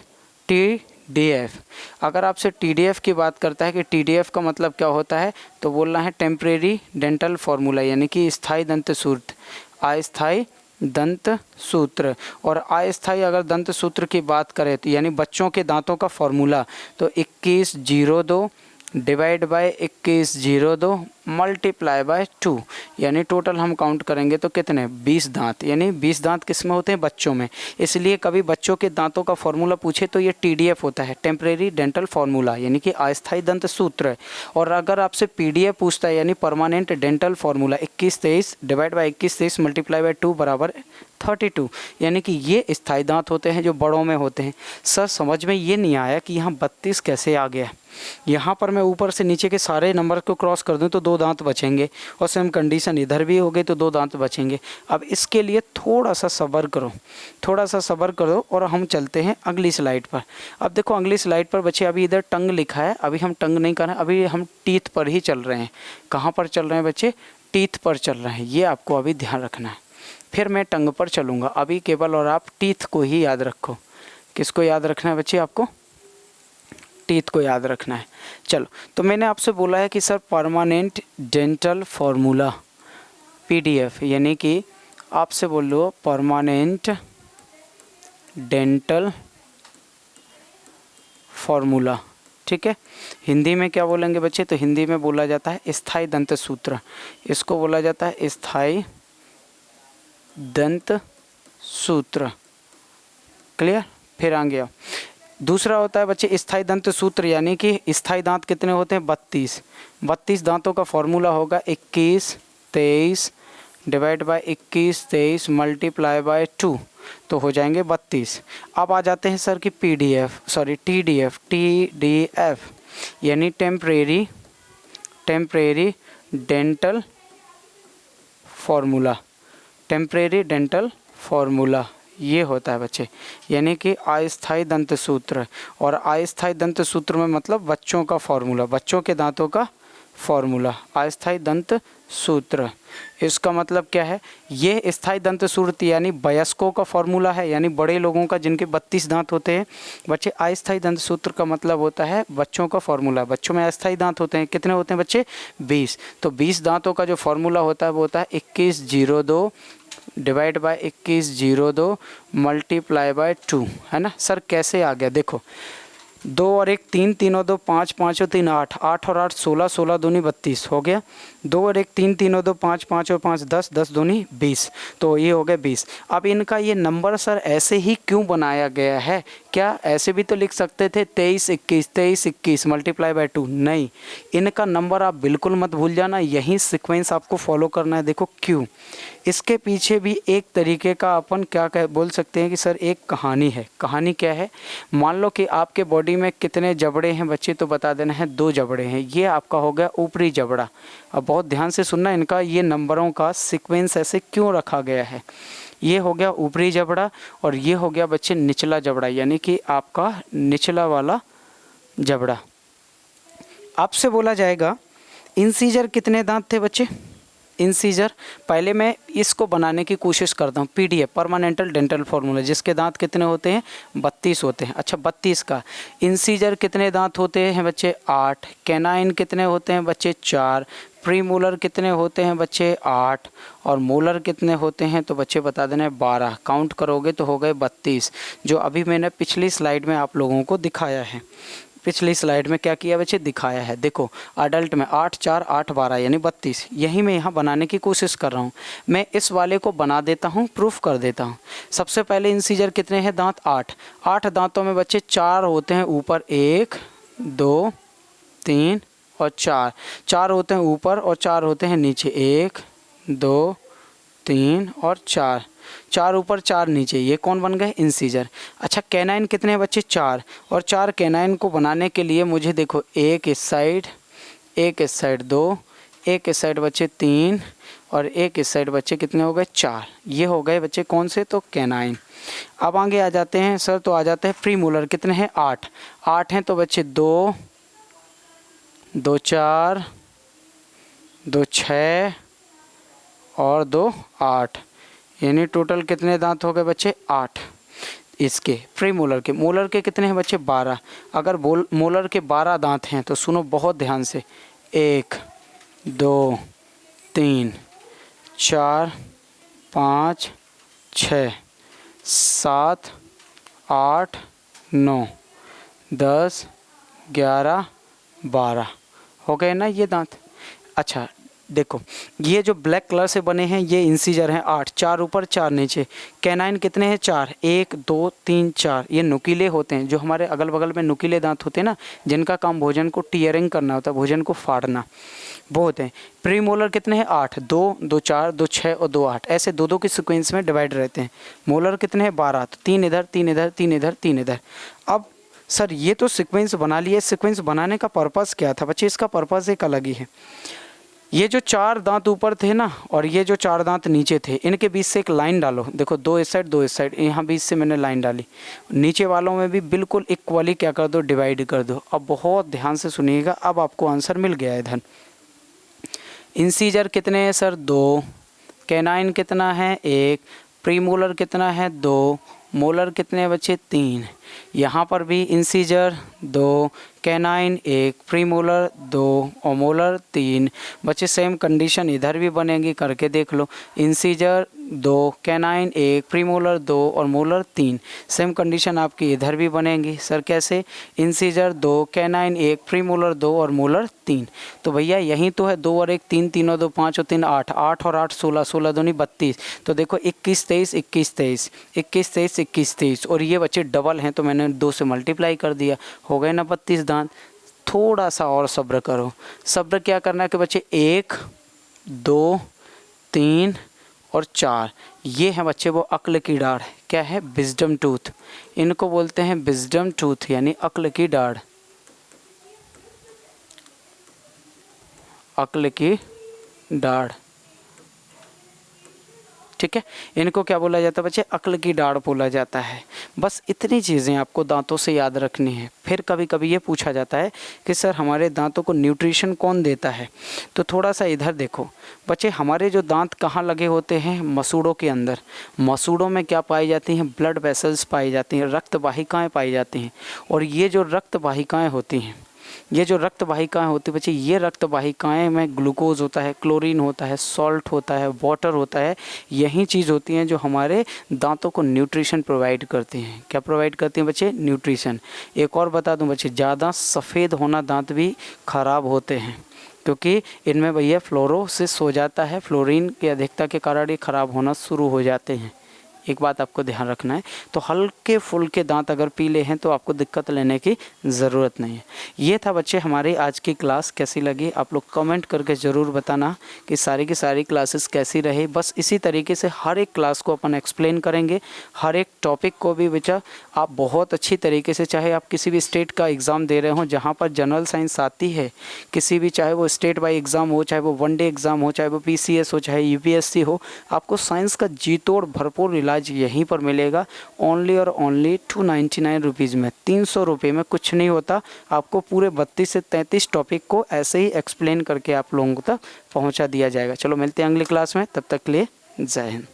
TDF। अगर आपसे TDF की बात करता है कि TDF का मतलब क्या होता है, तो बोलना है टेम्परेरी डेंटल फार्मूला, यानी कि स्थायी दंत सूत्र, अस्थायी दंत सूत्र। और अस्थायी अगर दंत सूत्र की बात करें तो यानी बच्चों के दांतों का फॉर्मूला, तो 2102 डिवाइड बाय 2102 मल्टीप्लाई बाय 2, यानी टोटल हम काउंट करेंगे तो कितने, 20 दांत। यानी 20 दांत किस में होते हैं, बच्चों में। इसलिए कभी बच्चों के दांतों का फॉर्मूला पूछे तो ये TDF होता है, टेम्परेरी डेंटल फार्मूला, यानी कि अस्थायी दंत सूत्र। और अगर आपसे PDF पूछता है यानी permanent dental formula, 2123 divide by 2123 multiply by 2 बराबर 32, यानी कि ये स्थायी दांत होते हैं जो बड़ों में होते हैं। सर समझ में ये नहीं आया कि यहाँ 32 कैसे आ गया। यहाँ पर मैं ऊपर से नीचे के सारे नंबर को क्रॉस कर दूँ तो 2 दांत बचेंगे, और सेम कंडीशन इधर भी हो गई तो 2 दांत बचेंगे। अब इसके लिए थोड़ा सा सब्र करो, थोड़ा सा सब्र करो और हम चलते हैं अगली स्लाइड पर। अब देखो अगली स्लाइड पर बच्चे, अभी इधर टंग लिखा है, अभी हम टंग नहीं कर रहे हैं, अभी हम टीथ पर ही चल रहे हैं। कहाँ पर चल रहे हैं बच्चे, टीथ पर चल रहे हैं, ये आपको अभी ध्यान रखना है। फिर मैं टंग पर चलूँगा, अभी केवल और आप टीथ को ही याद रखो। किसको याद रखना है बच्चे, आपको टीथ को याद रखना है। चलो, तो मैंने आपसे बोला है कि sir permanent dental formula PDF, यानी कि आपसे बोल लो परमानेंट डेंटल फार्मूला, ठीक है। हिंदी में क्या बोलेंगे बच्चे, तो हिंदी में बोला जाता है स्थायी दंत सूत्र, इसको बोला जाता है स्थायी दंत सूत्र। क्लियर। फिर आ गया दूसरा होता है बच्चे स्थायी दंत सूत्र, यानी कि स्थायी दांत कितने होते हैं 32। 32 दांतों का फॉर्मूला होगा 21 23 डिवाइड बाय 21 23 मल्टीप्लाई बाय 2, तो हो जाएंगे 32। अब आ जाते हैं सर कि TDF यानी temporary dental formula. Temporary dental formula ये होता है बच्चे, यानी कि अस्थायी दंत सूत्र। और अस्थायी दंत सूत्र में मतलब बच्चों का फार्मूला, बच्चों के दांतों का फार्मूला, अस्थायी दंत सूत्र। इसका मतलब क्या है, ये स्थायी दंत सूत्र यानी वयस्कों का फार्मूला है, यानी बड़े लोगों का जिनके 32 दांत होते हैं। बच्चे अस्थायी दंत सूत्र का मतलब होता है बच्चों का फार्मूला। बच्चों में अस्थायी दांत होते हैं, कितने होते हैं बच्चे 20। तो 20 दांतों का जो फार्मूला होता है वो होता है 2102 डिवाइड बाय 2102 मल्टीप्लाई बाय 2, है ना सर। कैसे आ गया देखो, 2 और 1 3, 3 और 2 5, 5 और 3 8, 8 और 8 16, 16 दूनी 32 हो गया। 2 और 1 3, 3 और 2 5, 5 और 5 10, 10 दूनी 20, तो ये हो गया 20। अब इनका ये नंबर सर ऐसे ही क्यों बनाया गया है, क्या ऐसे भी तो लिख सकते थे 23 21 23 21 मल्टीप्लाई बाय 2, नहीं। इनका नंबर आप बिल्कुल मत भूल जाना, यही सीक्वेंस आपको फॉलो करना है। देखो क्यों, इसके पीछे भी एक तरीके का अपन क्या बोल सकते हैं कि सर एक कहानी है। कहानी क्या है, मान लो कि आपके बॉडी में कितने जबड़े हैं बच्चे, तो बता देना है 2 जबड़े हैं। ये आपका हो गया ऊपरी जबड़ा। अब बहुत ध्यान से सुनना, इनका ये नंबरों का सीक्वेंस ऐसे क्यों रखा गया है। ये हो गया ऊपरी जबड़ा और ये हो गया बच्चे निचला जबड़ा, यानी कि आपका निचला वाला जबड़ा। आपसे बोला जाएगा इंसीजर कितने दांत थे बच्चे। इंसीजर, पहले मैं इसको बनाने की कोशिश करता हूँ। PDF परमानेंटल डेंटल फार्मूला, जिसके दांत कितने होते हैं 32 होते हैं। अच्छा 32 का इंसीजर कितने दांत होते हैं बच्चे 8। कैनाइन कितने होते हैं बच्चे 4। प्री मोलर कितने होते हैं बच्चे 8। और मोलर कितने होते हैं तो बच्चे बता देना है 12। काउंट करोगे तो हो गए 32, जो अभी मैंने पिछली स्लाइड में आप लोगों को दिखाया है। पिछली स्लाइड में क्या किया बच्चे, दिखाया है। देखो अडल्ट में 8 4 8 12 यानी 32, यही मैं यहाँ बनाने की कोशिश कर रहा हूँ। मैं इस वाले को बना देता हूँ, प्रूफ कर देता हूँ। सबसे पहले इंसीजर कितने हैं दांत 8। 8 दांतों में बच्चे 4 होते हैं ऊपर, 1 2 3 और 4। 4 होते हैं ऊपर और 4 होते हैं नीचे, 1 2 3 और 4। 4 ऊपर 4 नीचे, ये कौन बन गए इंसीजर। अच्छा कैनाइन कितने हैं बच्चे 4, और 4 कैनाइन को बनाने के लिए मुझे देखो एक इस साइड 2, एक इस साइड बच्चे 3 और एक इस साइड बच्चे कितने हो गए 4। ये हो गए बच्चे कौन से, तो कैनाइन। अब आगे आ जाते हैं सर, तो आ जाते हैं प्रीमोलर कितने हैं 8। 8 हैं तो बच्चे 2 2 4 2 6 और 2 8, यानी टोटल कितने दांत हो गए बच्चे 8 इसके प्रीमोलर के। मोलर के कितने हैं बच्चे 12। अगर मोलर के 12 दांत हैं तो सुनो बहुत ध्यान से, 1 2 3 4 5 6 7 8 9 10 11 12 हो गए ना ये दांत। अच्छा देखो ये जो ब्लैक कलर से बने हैं ये इंसीजर हैं 8, 4 ऊपर 4 नीचे। कैनाइन कितने हैं 4, 1 2 3 4। ये नुकीले होते हैं, जो हमारे अगल बगल में नुकीले दांत होते हैं ना, जिनका काम भोजन को टीयरिंग करना होता है, भोजन को फाड़ना, वो होते हैं। प्रीमोलर कितने हैं 8, 2 2 4 2 6 और 2 8, ऐसे 2 2 के सीक्वेंस में डिवाइड रहते हैं। मोलर कितने हैं 12, तो 3 इधर 3 इधर 3 इधर 3 इधर। अब सर ये तो सीक्वेंस बना लिए, सीक्वेंस बनाने का पर्पज़ क्या था बच्चे, इसका पर्पज़ एक अलग ही है। ये जो 4 दांत ऊपर थे ना और ये जो 4 दांत नीचे थे, इनके बीच से एक लाइन डालो। देखो 2 इस साइड 2 इस साइड, यहाँ बीच से मैंने लाइन डाली। नीचे वालों में भी बिल्कुल इक्वली क्या कर दो, डिवाइड कर दो। अब बहुत ध्यान से सुनिएगा, अब आपको आंसर मिल गया है इधर। इंसीजर कितने हैं सर 2, कैनाइन कितना है 1, प्रीमोलर कितना है 2, मोलर कितने हैं बच्चे 3। यहाँ पर भी इंसीजर 2, कैनाइन 1, प्रीमोलर 2 और मोलर 3। बच्चे सेम कंडीशन इधर भी बनेगी, करके देख लो। इंसीजर 2, कैनाइन 1, प्रीमोलर 2 और मोलर 3। सेम कंडीशन आपकी इधर भी बनेगी। सर कैसे? इंसीजर 2, कैनाइन 1, प्रीमोलर 2 और मोलर 3। तो भैया यहीं तो है 2 और 1 3, 3 और 2 5 और 3 8, 8 और 8 16, 16 दूनी 32। तो देखो 21 23 21 23, 21 23 21 23, और ये बच्चे डबल हैं तो मैंने 2 से मल्टीप्लाई कर दिया, हो गए ना 32 दांत। थोड़ा सा और सब्र करो। सब्र क्या करना है कि बच्चे 1 2 3 और 4, ये हैं बच्चे वो अक्ल की डाढ़। क्या है? Wisdom tooth. इनको बोलते हैं विजडम टूथ, यानी अक्ल की डाढ़। अक्ल की डाढ़, ठीक है। इनको क्या बोला जाता है बच्चे? अक्ल की डाढ़ बोला जाता है। बस इतनी चीज़ें आपको दांतों से याद रखनी है। फिर कभी कभी ये पूछा जाता है कि सर हमारे दांतों को न्यूट्रिशन कौन देता है? तो थोड़ा सा इधर देखो बच्चे, हमारे जो दांत कहाँ लगे होते हैं? मसूड़ों के अंदर। मसूड़ों में क्या पाई जाती हैं? ब्लड वेसल्स पाई जाती हैं, रक्त वाहिकाएँ पाई जाती हैं। और ये जो रक्त वाहिकाएँ होती हैं, ये जो रक्त वाहिकाएँ होती है बच्चे, ये रक्त वाहिकाएँ में ग्लूकोज होता है, क्लोरीन होता है, सॉल्ट होता है, वाटर होता है। यही चीज़ होती हैं जो हमारे दांतों को न्यूट्रिशन प्रोवाइड करती हैं। क्या प्रोवाइड करती हैं बच्चे? न्यूट्रिशन। एक और बता दूं बच्चे, ज़्यादा सफ़ेद होना दांत भी ख़राब होते हैं, क्योंकि इनमें भैया फ्लोरोसिस हो जाता है। फ्लोरीन की अधिकता के कारण ये ख़राब होना शुरू हो जाते हैं। एक बात आपको ध्यान रखना है। तो हल्के फुल्के दांत अगर पीले हैं तो आपको दिक्कत लेने की ज़रूरत नहीं है। ये था बच्चे हमारी आज की क्लास। कैसी लगी आप लोग कमेंट करके ज़रूर बताना कि सारी की सारी क्लासेस कैसी रही। बस इसी तरीके से हर एक क्लास को अपन एक्सप्लेन करेंगे, हर एक टॉपिक को भी बच्चा आप बहुत अच्छी तरीके से, चाहे आप किसी भी स्टेट का एग्ज़ाम दे रहे हो जहाँ पर जनरल साइंस आती है, किसी भी, चाहे वो स्टेट वाइज एग्ज़ाम हो, चाहे वो वनडे एग्ज़ाम हो, चाहे वो PCS हो, चाहे UPSC हो, आपको साइंस का जी तोड़ भरपूर इलाज यहीं पर मिलेगा। ओनली और ओनली 299 रुपीज़ में, 300 रुपये में कुछ नहीं होता। आपको पूरे 32 से 33 टॉपिक को ऐसे ही एक्सप्लेन करके आप लोगों तक पहुंचा दिया जाएगा। चलो मिलते हैं अगली क्लास में, तब तक के लिए जय हिंद।